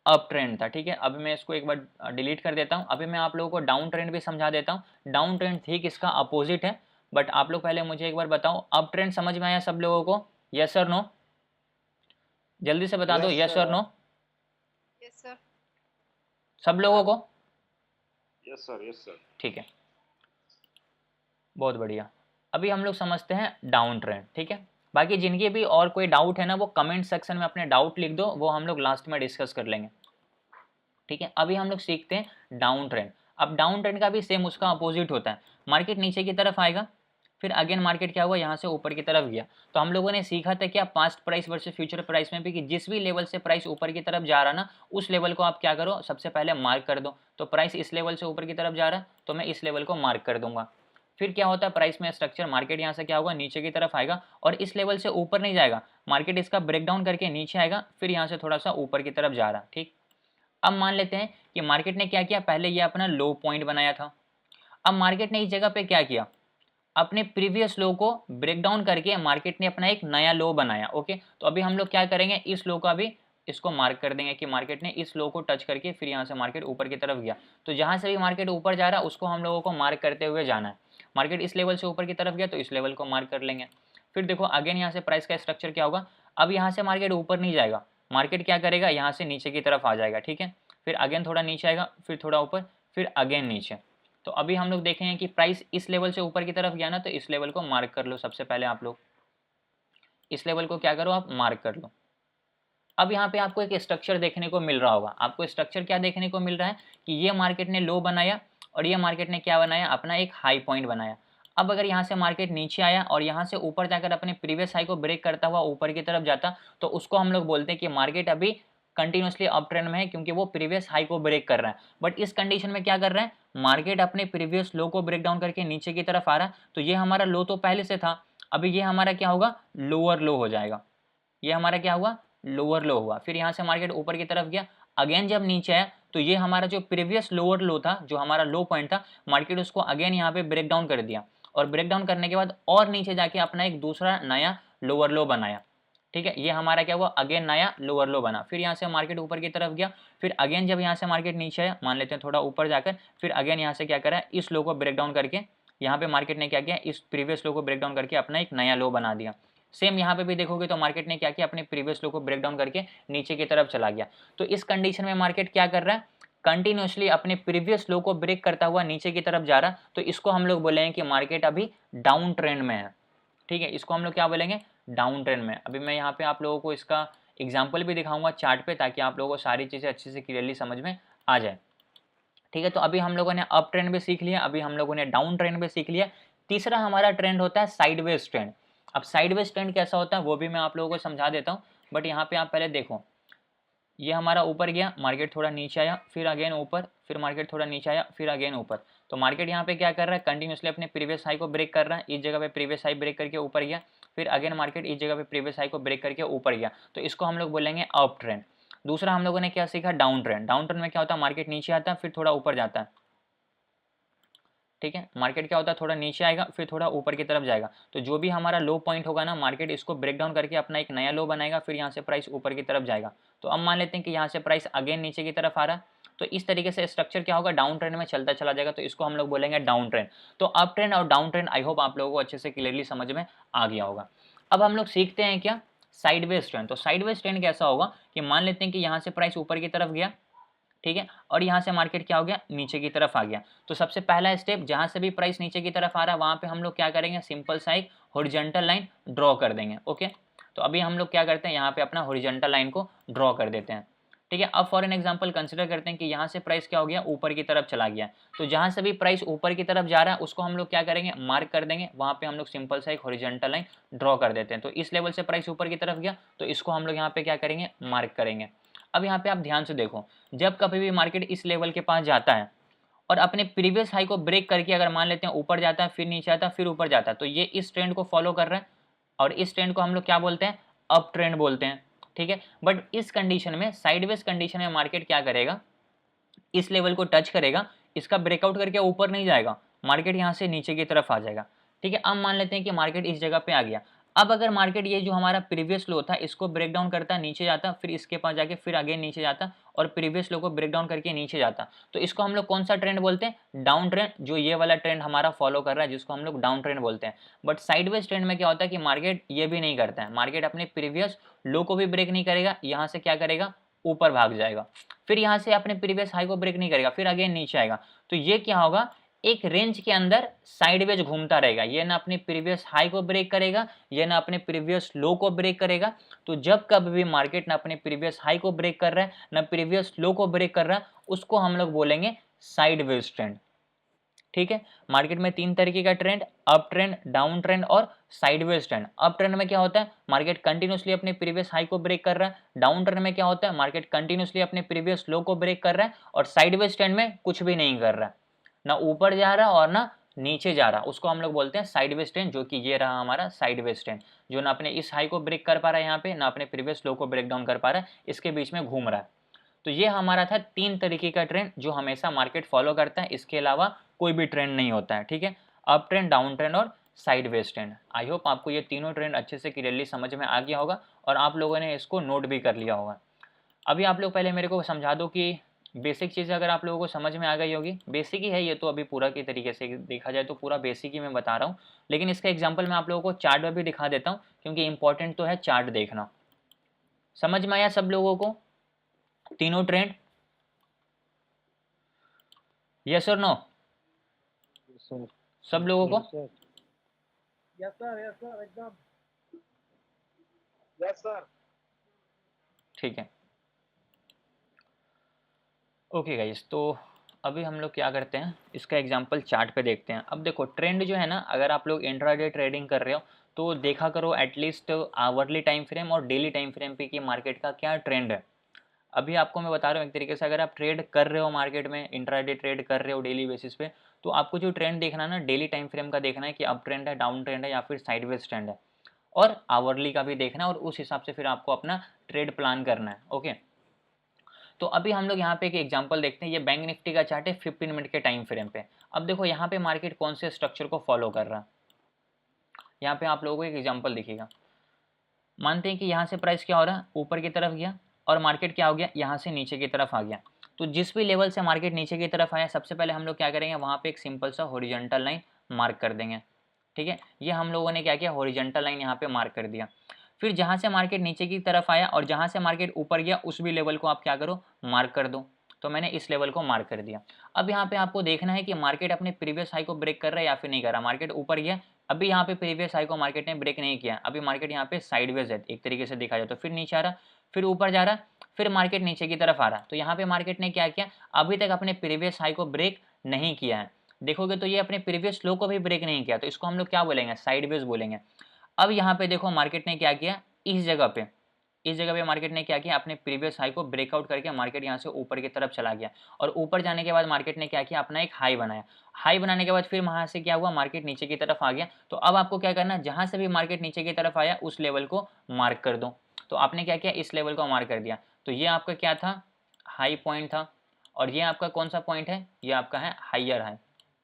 Speaker 1: अप ट्रेंड था, ठीक है। अभी मैं इसको एक बार डिलीट कर देता हूं। अभी मैं आप लोगों को डाउन ट्रेंड भी समझा देता हूं। डाउन ट्रेंड ठीक इसका अपोजिट है, बट आप लोग पहले मुझे एक बार बताओ, अप ट्रेंड समझ में आया सब लोगों को, यस और नो, जल्दी से बता दो, यस और नो।
Speaker 6: Yes sir.
Speaker 1: सब लोगों को,
Speaker 5: यस सर, यस सर।
Speaker 1: ठीक है, बहुत बढ़िया। अभी हम लोग समझते हैं डाउन ट्रेंड, ठीक है। बाकी जिनके भी और कोई डाउट है ना, वो कमेंट सेक्शन में अपने डाउट लिख दो, वो हम लोग लास्ट में डिस्कस कर लेंगे, ठीक है। अभी हम लोग सीखते हैं डाउन ट्रेंड। अब डाउन ट्रेंड का भी सेम उसका अपोजिट होता है। मार्केट नीचे की तरफ आएगा, फिर अगेन मार्केट क्या हुआ, यहाँ से ऊपर की तरफ गया। तो हम लोगों ने सीखा था क्या, past price versus future price में भी, कि जिस भी लेवल से प्राइस ऊपर की तरफ जा रहा ना, उस लेवल को आप क्या करो, सबसे पहले मार्क कर दो। तो प्राइस इस लेवल से ऊपर की तरफ जा रहा है तो मैं इस लेवल को मार्क कर दूंगा। फिर क्या होता है प्राइस में स्ट्रक्चर, मार्केट यहाँ से क्या होगा, नीचे की तरफ आएगा और इस लेवल से ऊपर नहीं जाएगा, मार्केट इसका ब्रेकडाउन करके नीचे आएगा, फिर यहाँ से थोड़ा सा ऊपर की तरफ जा रहा है, ठीक। अब मान लेते हैं कि मार्केट ने क्या किया, पहले ये अपना लो पॉइंट बनाया था। अब मार्केट ने इस जगह पे क्या किया, अपने प्रीवियस लो को ब्रेक डाउन करके मार्केट ने अपना एक नया लो बनाया। ओके, तो अभी हम लोग क्या करेंगे, इस लो का भी इसको मार्क कर देंगे कि मार्केट ने इस लो को टच करके फिर यहाँ से मार्केट ऊपर की तरफ गया। तो जहाँ से भी मार्केट ऊपर जा रहा है उसको हम लोगों को मार्क करते हुए जाना है। मार्केट इस लेवल से ऊपर की तरफ गया तो इस लेवल को मार्क कर लेंगे। फिर देखो अगेन यहाँ से प्राइस का स्ट्रक्चर क्या होगा, अब यहाँ से मार्केट ऊपर नहीं जाएगा, मार्केट क्या करेगा, यहाँ से नीचे की तरफ आ जाएगा, ठीक है। फिर अगेन थोड़ा नीचे आएगा, फिर थोड़ा ऊपर, फिर अगेन नीचे। तो अभी हम लोग देखेंगे कि प्राइस इस लेवल से ऊपर की तरफ गया ना, तो इस लेवल को मार्क कर लो। सबसे पहले आप लोग इस लेवल को क्या करो, आप मार्क कर लो। अब यहाँ पे आपको एक स्ट्रक्चर देखने को मिल रहा होगा। आपको स्ट्रक्चर क्या देखने को मिल रहा है कि ये मार्केट ने लो बनाया और ये मार्केट ने क्या बनाया, अपना एक हाई पॉइंट बनाया। अब अगर यहाँ से मार्केट नीचे आया और यहाँ से ऊपर जाकर अपने प्रीवियस हाई को ब्रेक करता हुआ ऊपर की तरफ जाता, तो उसको हम लोग बोलते हैं कि मार्केट अभी कंटिन्यूसली अप ट्रेंड में है, क्योंकि वो प्रीवियस हाई को ब्रेक कर रहा है। बट इस कंडीशन में क्या कर रहा है, मार्केट अपने प्रीवियस लो को ब्रेक डाउन करके नीचे की तरफ आ रहा है। तो ये हमारा लो तो पहले से था, अभी ये हमारा क्या होगा, लोअर लो हो जाएगा। ये हमारा क्या हुआ, लोअर लो हुआ। फिर यहाँ से मार्केट ऊपर की तरफ गया, अगेन जब नीचे आया तो ये हमारा जो प्रीवियस लोअर लो था, जो हमारा लो पॉइंट था, मार्केट उसको अगेन यहाँ पे ब्रेक डाउन कर दिया और ब्रेक डाउन करने के बाद और नीचे जाके अपना एक दूसरा नया लोअर लो बनाया। ठीक है, ये हमारा क्या हुआ, अगेन नया लोअर लो बना, फिर यहाँ से मार्केट ऊपर की तरफ गया, फिर अगेन जब यहाँ से मार्केट नीचे आया, मान लेते हैं थोड़ा ऊपर जाकर, फिर अगेन यहाँ से क्या करा, इस लो को ब्रेक डाउन करके यहाँ पे मार्केट ने क्या किया, इस प्रीवियस लो को ब्रेक डाउन करके अपना एक नया लो बना दिया। सेम यहाँ पे भी देखोगे तो मार्केट ने क्या किया, अपने प्रीवियस लो को ब्रेक डाउन करके नीचे की तरफ चला गया। तो इस कंडीशन में मार्केट क्या कर रहा है, कंटिन्यूसली अपने प्रीवियस लो को ब्रेक करता हुआ नीचे की तरफ जा रहा, तो इसको हम लोग बोलेंगे कि मार्केट अभी डाउन ट्रेंड में है। ठीक है, इसको हम लोग क्या बोलेंगे, डाउन ट्रेंड में। अभी मैं यहाँ पे आप लोगों को इसका एग्जाम्पल भी दिखाऊंगा चार्ट पे, ताकि आप लोगों को सारी चीज़ें अच्छे से क्लियरली समझ में आ जाए। ठीक है, तो अभी हम लोगों ने अप ट्रेंड भी सीख लिया, अभी हम लोगों ने डाउन ट्रेंड भी सीख लिया। तीसरा हमारा ट्रेंड होता है साइडवेज ट्रेंड। अब साइडवेज ट्रेंड कैसा होता है वो भी मैं आप लोगों को समझा देता हूँ, बट यहाँ पे आप पहले देखो, ये हमारा ऊपर गया, मार्केट थोड़ा नीचे आया, फिर अगेन ऊपर, फिर मार्केट थोड़ा नीचे आया, फिर अगेन ऊपर। तो मार्केट यहाँ पे क्या कर रहा है, कंटिन्यूसली अपने प्रीवियस हाई को ब्रेक कर रहा है, इस जगह पे प्रीवियस हाई ब्रेक करके ऊपर गया, फिर अगेन मार्केट इस जगह पे प्रीवियस हाई को ब्रेक करके ऊपर गया, तो इसको हम लोग बोलेंगे अप ट्रेंड। दूसरा हम लोगों ने क्या सीखा, डाउन ट्रेंड। डाउन ट्रेंड में क्या होता है, मार्केट नीचे आता है फिर थोड़ा ऊपर जाता है। ठीक है, मार्केट क्या होता है, थोड़ा नीचे आएगा फिर थोड़ा ऊपर की तरफ जाएगा, तो जो भी हमारा लो पॉइंट होगा ना, मार्केट इसको ब्रेक डाउन करके अपना एक नया लो बनाएगा, फिर यहाँ से प्राइस ऊपर की तरफ जाएगा। तो अब मान लेते हैं कि यहाँ से प्राइस अगेन नीचे की तरफ आ रहा है, तो इस तरीके से स्ट्रक्चर क्या होगा, डाउन ट्रेंड में चलता चला जाएगा, तो इसको हम लोग बोलेंगे डाउन ट्रेंड। तो अप ट्रेंड और डाउन ट्रेंड आई होप आप लोगों को अच्छे से क्लियरली समझ में आ गया होगा। अब हम लोग सीखते हैं क्या, साइडवेज ट्रेंड। तो साइडवेज ट्रेंड कैसा होगा कि मान लेते हैं कि यहाँ से प्राइस ऊपर की तरफ गया, ठीक है, और यहाँ से मार्केट क्या हो गया, नीचे की तरफ आ गया। तो सबसे पहला स्टेप, जहाँ से भी प्राइस नीचे की तरफ आ रहा है वहाँ पे हम लोग क्या करेंगे, सिंपल सा एक हॉरिजॉन्टल लाइन ड्रॉ कर देंगे। ओके, तो अभी हम लोग क्या करते हैं, यहाँ पे अपना हॉरिजॉन्टल लाइन को ड्रॉ कर देते हैं। ठीक है, अब फॉर एन एग्जांपल कंसिडर करते हैं कि यहाँ से प्राइस क्या हो गया, ऊपर की तरफ चला गया। तो जहाँ से भी प्राइस ऊपर की तरफ जा रहा है उसको हम लोग क्या करेंगे, मार्क कर देंगे, वहाँ पे हम लोग सिंपल सा एक हॉरिजॉन्टल लाइन ड्रॉ कर देते हैं। तो इस लेवल से प्राइस ऊपर की तरफ गया, तो इसको हम लोग यहाँ पे क्या करेंगे, मार्क करेंगे। अब यहाँ पे आप ध्यान से देखो, जब कभी भी मार्केट इस लेवल के पास जाता है और अपने प्रीवियस हाई को ब्रेक करके अगर मान लेते हैं ऊपर जाता है, फिर नीचे आता है, फिर ऊपर जाता है, तो ये इस ट्रेंड को फॉलो कर रहा है, और इस ट्रेंड को हम लोग क्या बोलते हैं, अप ट्रेंड बोलते हैं। ठीक है, बट इस कंडीशन में, साइडवेज कंडीशन में मार्केट क्या करेगा, इस लेवल को टच करेगा, इसका ब्रेकआउट करके ऊपर नहीं जाएगा, मार्केट यहाँ से नीचे की तरफ आ जाएगा। ठीक है, अब मान लेते हैं कि मार्केट इस जगह पे आ गया। अब अगर मार्केट ये जो हमारा प्रीवियस लो था इसको ब्रेक डाउन करता, नीचे जाता, फिर इसके पास जाके फिर अगेन नीचे जाता, और प्रीवियस लो को ब्रेक डाउन करके नीचे जाता, तो इसको हम लोग कौन सा ट्रेंड बोलते हैं, डाउन ट्रेंड, जो ये वाला ट्रेंड हमारा फॉलो कर रहा है जिसको हम लोग डाउन ट्रेंड बोलते हैं। बट साइडवेज ट्रेंड में क्या होता है कि मार्केट ये भी नहीं करता है, मार्केट अपने प्रीवियस लो को भी ब्रेक नहीं करेगा, यहाँ से क्या करेगा, ऊपर भाग जाएगा, फिर यहाँ से अपने प्रीवियस हाई को ब्रेक नहीं करेगा, फिर अगेन नीचे आएगा। तो ये क्या होगा, एक रेंज के अंदर साइडवेज घूमता रहेगा, ये ना अपने प्रीवियस हाई को ब्रेक करेगा, ये ना अपने प्रीवियस लो को ब्रेक करेगा। तो जब कभी भी मार्केट ना अपने प्रीवियस हाई को ब्रेक कर रहा है ना प्रीवियस लो को ब्रेक कर रहा है, उसको हम लोग बोलेंगे साइडवेज ट्रेंड। ठीक है, मार्केट में तीन तरीके का trend, up trend, down trend और साइडवेज ट्रेंड। अप ट्रेंड में क्या होता है, मार्केट कंटिन्यूसली अपने प्रीवियस हाई को ब्रेक कर रहा है। डाउन ट्रेंड में क्या होता है, मार्केट कंटिन्यूसली अपने प्रीवियस लो को ब्रेक कर रहा है। और साइडवेज ट्रेंड में कुछ भी नहीं कर रहा है, ना ऊपर जा रहा और ना नीचे जा रहा, उसको हम लोग बोलते हैं साइडवेज ट्रेंड, जो कि ये रहा हमारा साइडवेज ट्रेंड, जो ना अपने इस हाई को ब्रेक कर पा रहा है यहाँ पे, ना अपने प्रीवियस लो को ब्रेक डाउन कर पा रहा है, इसके बीच में घूम रहा है। तो ये हमारा था तीन तरीके का ट्रेंड जो हमेशा मार्केट फॉलो करता है, इसके अलावा कोई भी ट्रेंड नहीं होता है। ठीक है, अप ट्रेंड, डाउन ट्रेंड और साइडवेज ट्रेंड। आई होप आपको ये तीनों ट्रेंड अच्छे से क्लियरली समझ में आ गया होगा और आप लोगों ने इसको नोट भी कर लिया होगा। अभी आप लोग पहले मेरे को समझा दो कि बेसिक चीज़ अगर आप लोगों को समझ में आ गई होगी, बेसिक ही है ये तो, अभी पूरा की तरीके से देखा जाए तो पूरा बेसिक ही मैं बता रहा हूँ, लेकिन इसका एग्जाम्पल मैं आप लोगों को चार्ट में भी दिखा देता हूँ, क्योंकि इंपॉर्टेंट तो है चार्ट देखना। समझ में आया सब लोगों को तीनों ट्रेंड, यस और नो, सब लोगों को?
Speaker 4: यस सर एकदम।
Speaker 2: Yes sir.
Speaker 1: ठीक है, ओके गाइस, तो अभी हम लोग क्या करते हैं, इसका एग्जांपल चार्ट पे देखते हैं। अब देखो ट्रेंड जो है ना, अगर आप लोग इंट्राडे ट्रेडिंग कर रहे हो तो देखा करो एटलीस्ट आवरली टाइम फ्रेम और डेली टाइम फ्रेम पे कि मार्केट का क्या ट्रेंड है। अभी आपको मैं बता रहा हूँ एक तरीके से, अगर आप ट्रेड कर रहे हो मार्केट में, इंट्राडे ट्रेड कर रहे हो डेली बेसिस पे, तो आपको जो ट्रेंड देखना है ना, डेली टाइम फ्रेम का देखना है कि अप ट्रेंड है, डाउन ट्रेंड है या फिर साइडवेज ट्रेंड है, और आवरली का भी देखना है, और उस हिसाब से फिर आपको अपना ट्रेड प्लान करना है। ओके, तो अभी हम लोग यहाँ पे एक एग्जांपल देखते हैं। ये बैंक निफ्टी का चार्ट है 15 मिनट के टाइम फ्रेम पे। अब देखो यहाँ पे मार्केट कौन से स्ट्रक्चर को फॉलो कर रहा है, यहाँ पे आप लोगों को एक एग्जांपल दिखेगा। मानते हैं कि यहाँ से प्राइस क्या हो रहा है, ऊपर की तरफ गया और मार्केट क्या हो गया, यहाँ से नीचे की तरफ आ गया। तो जिस भी लेवल से मार्केट नीचे की तरफ आया, सबसे पहले हम लोग क्या करेंगे, वहाँ पे एक सिंपल सा हॉरिजॉन्टल लाइन मार्क कर देंगे। ठीक है, ये हम लोगों ने क्या किया, हॉरिजॉन्टल लाइन यहाँ पे मार्क कर दिया। फिर जहाँ से मार्केट नीचे की तरफ आया और जहाँ से मार्केट ऊपर गया, उस भी लेवल को आप क्या करो, मार्क कर दो। तो मैंने इस लेवल को मार्क कर दिया। अब यहाँ पे आपको देखना है कि मार्केट अपने प्रीवियस हाई को ब्रेक कर रहा है या फिर नहीं कर रहा। मार्केट ऊपर गया, अभी यहाँ पे प्रीवियस हाई को मार्केट ने ब्रेक नहीं किया, अभी मार्केट यहाँ पे साइडवेज है एक तरीके से देखा जाए तो। फिर नीचे आ रहा, फिर ऊपर जा रहा, फिर मार्केट नीचे की तरफ आ रहा। तो यहाँ पे मार्केट ने क्या किया, अभी तक अपने प्रीवियस हाई को ब्रेक नहीं किया है। देखोगे तो ये अपने प्रीवियस लो को भी ब्रेक नहीं किया, तो इसको हम लोग क्या बोलेंगे, साइडवेज बोलेंगे। अब यहाँ पे देखो मार्केट ने क्या किया, इस जगह पे मार्केट ने क्या किया, अपने प्रीवियस हाई को ब्रेकआउट करके मार्केट यहाँ से ऊपर की तरफ चला गया। और ऊपर जाने के बाद मार्केट ने क्या किया, अपना एक हाई बनाया। हाई बनाने के बाद फिर वहाँ से क्या हुआ, मार्केट नीचे की तरफ आ गया। तो अब आपको क्या करना है, जहाँ से भी मार्केट नीचे की तरफ आया उस लेवल को मार्क कर दो। तो आपने क्या किया, इस लेवल को मार्क कर दिया। तो ये आपका क्या था, हाई पॉइंट था। और ये आपका कौन सा पॉइंट है, ये आपका है हाइयर हाई।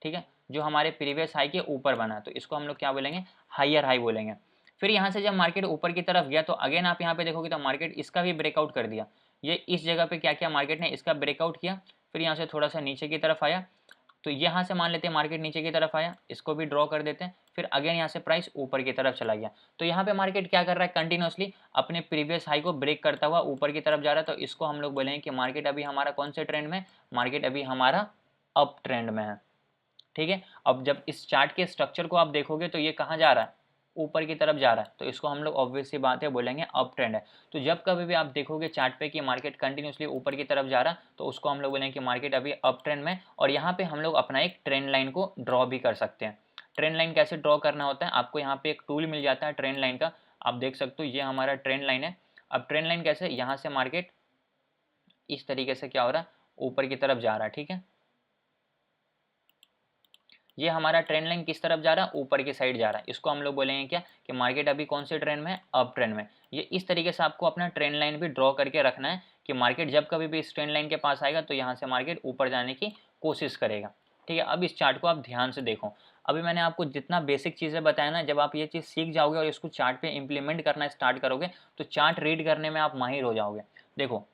Speaker 1: ठीक है, जो हमारे प्रीवियस हाई के ऊपर बना, तो इसको हम लोग क्या बोलेंगे, हाइयर हाई बोलेंगे। फिर यहाँ से जब मार्केट ऊपर की तरफ गया तो अगेन आप यहाँ पे देखोगे तो मार्केट इसका भी ब्रेकआउट कर दिया। ये इस जगह पे क्या किया, मार्केट ने इसका ब्रेकआउट किया। फिर यहाँ से थोड़ा सा नीचे की तरफ आया, तो यहाँ से मान लेते हैं मार्केट नीचे की तरफ आया, इसको भी ड्रॉ कर देते हैं। फिर अगेन यहाँ से प्राइस ऊपर की तरफ चला गया। तो यहाँ पे मार्केट क्या कर रहा है, कंटिन्यूसली अपने प्रीवियस हाई को ब्रेक करता हुआ ऊपर की तरफ जा रहा है। तो इसको हम लोग बोलेंगे कि मार्केट अभी हमारा कौन से ट्रेंड में, मार्केट अभी हमारा अप ट्रेंड में है। ठीक है, अब जब इस चार्ट के स्ट्रक्चर को आप देखोगे तो ये कहाँ जा रहा है, ऊपर की तरफ जा रहा है। तो इसको हम लोग ऑब्वियस सी बात है बोलेंगे अप ट्रेंड है। तो जब कभी भी आप देखोगे चार्ट पे कि मार्केट कंटिन्यूसली ऊपर की तरफ जा रहा है, तो उसको हम लोग बोलेंगे कि मार्केट अभी अप ट्रेंड में। और यहाँ पे हम लोग अपना एक ट्रेंड लाइन को ड्रॉ भी कर सकते हैं। ट्रेंड लाइन कैसे ड्रॉ करना होता है, आपको यहाँ पे एक टूल मिल जाता है ट्रेंड लाइन का, आप देख सकते हो ये हमारा ट्रेंड लाइन है। अब ट्रेंड लाइन कैसे, यहाँ से मार्केट इस तरीके से क्या हो रहा है, ऊपर की तरफ जा रहा है। ठीक है, ये हमारा ट्रेंड लाइन किस तरफ जा रहा है, ऊपर की साइड जा रहा है। इसको हम लोग बोलेंगे क्या, कि मार्केट अभी कौन से ट्रेंड में है, अप ट्रेंड में। ये इस तरीके से आपको अपना ट्रेंड लाइन भी ड्रॉ करके रखना है कि मार्केट जब कभी भी इस ट्रेंड लाइन के पास आएगा तो यहाँ से मार्केट ऊपर जाने की कोशिश करेगा। ठीक है, अब इस चार्ट को आप ध्यान से देखो। अभी मैंने आपको जितना बेसिक चीज़ें बताया ना, जब आप ये चीज़ सीख जाओगे और इसको चार्ट पे इम्प्लीमेंट करना स्टार्ट करोगे तो चार्ट रीड करने में आप माहिर हो जाओगे। देखो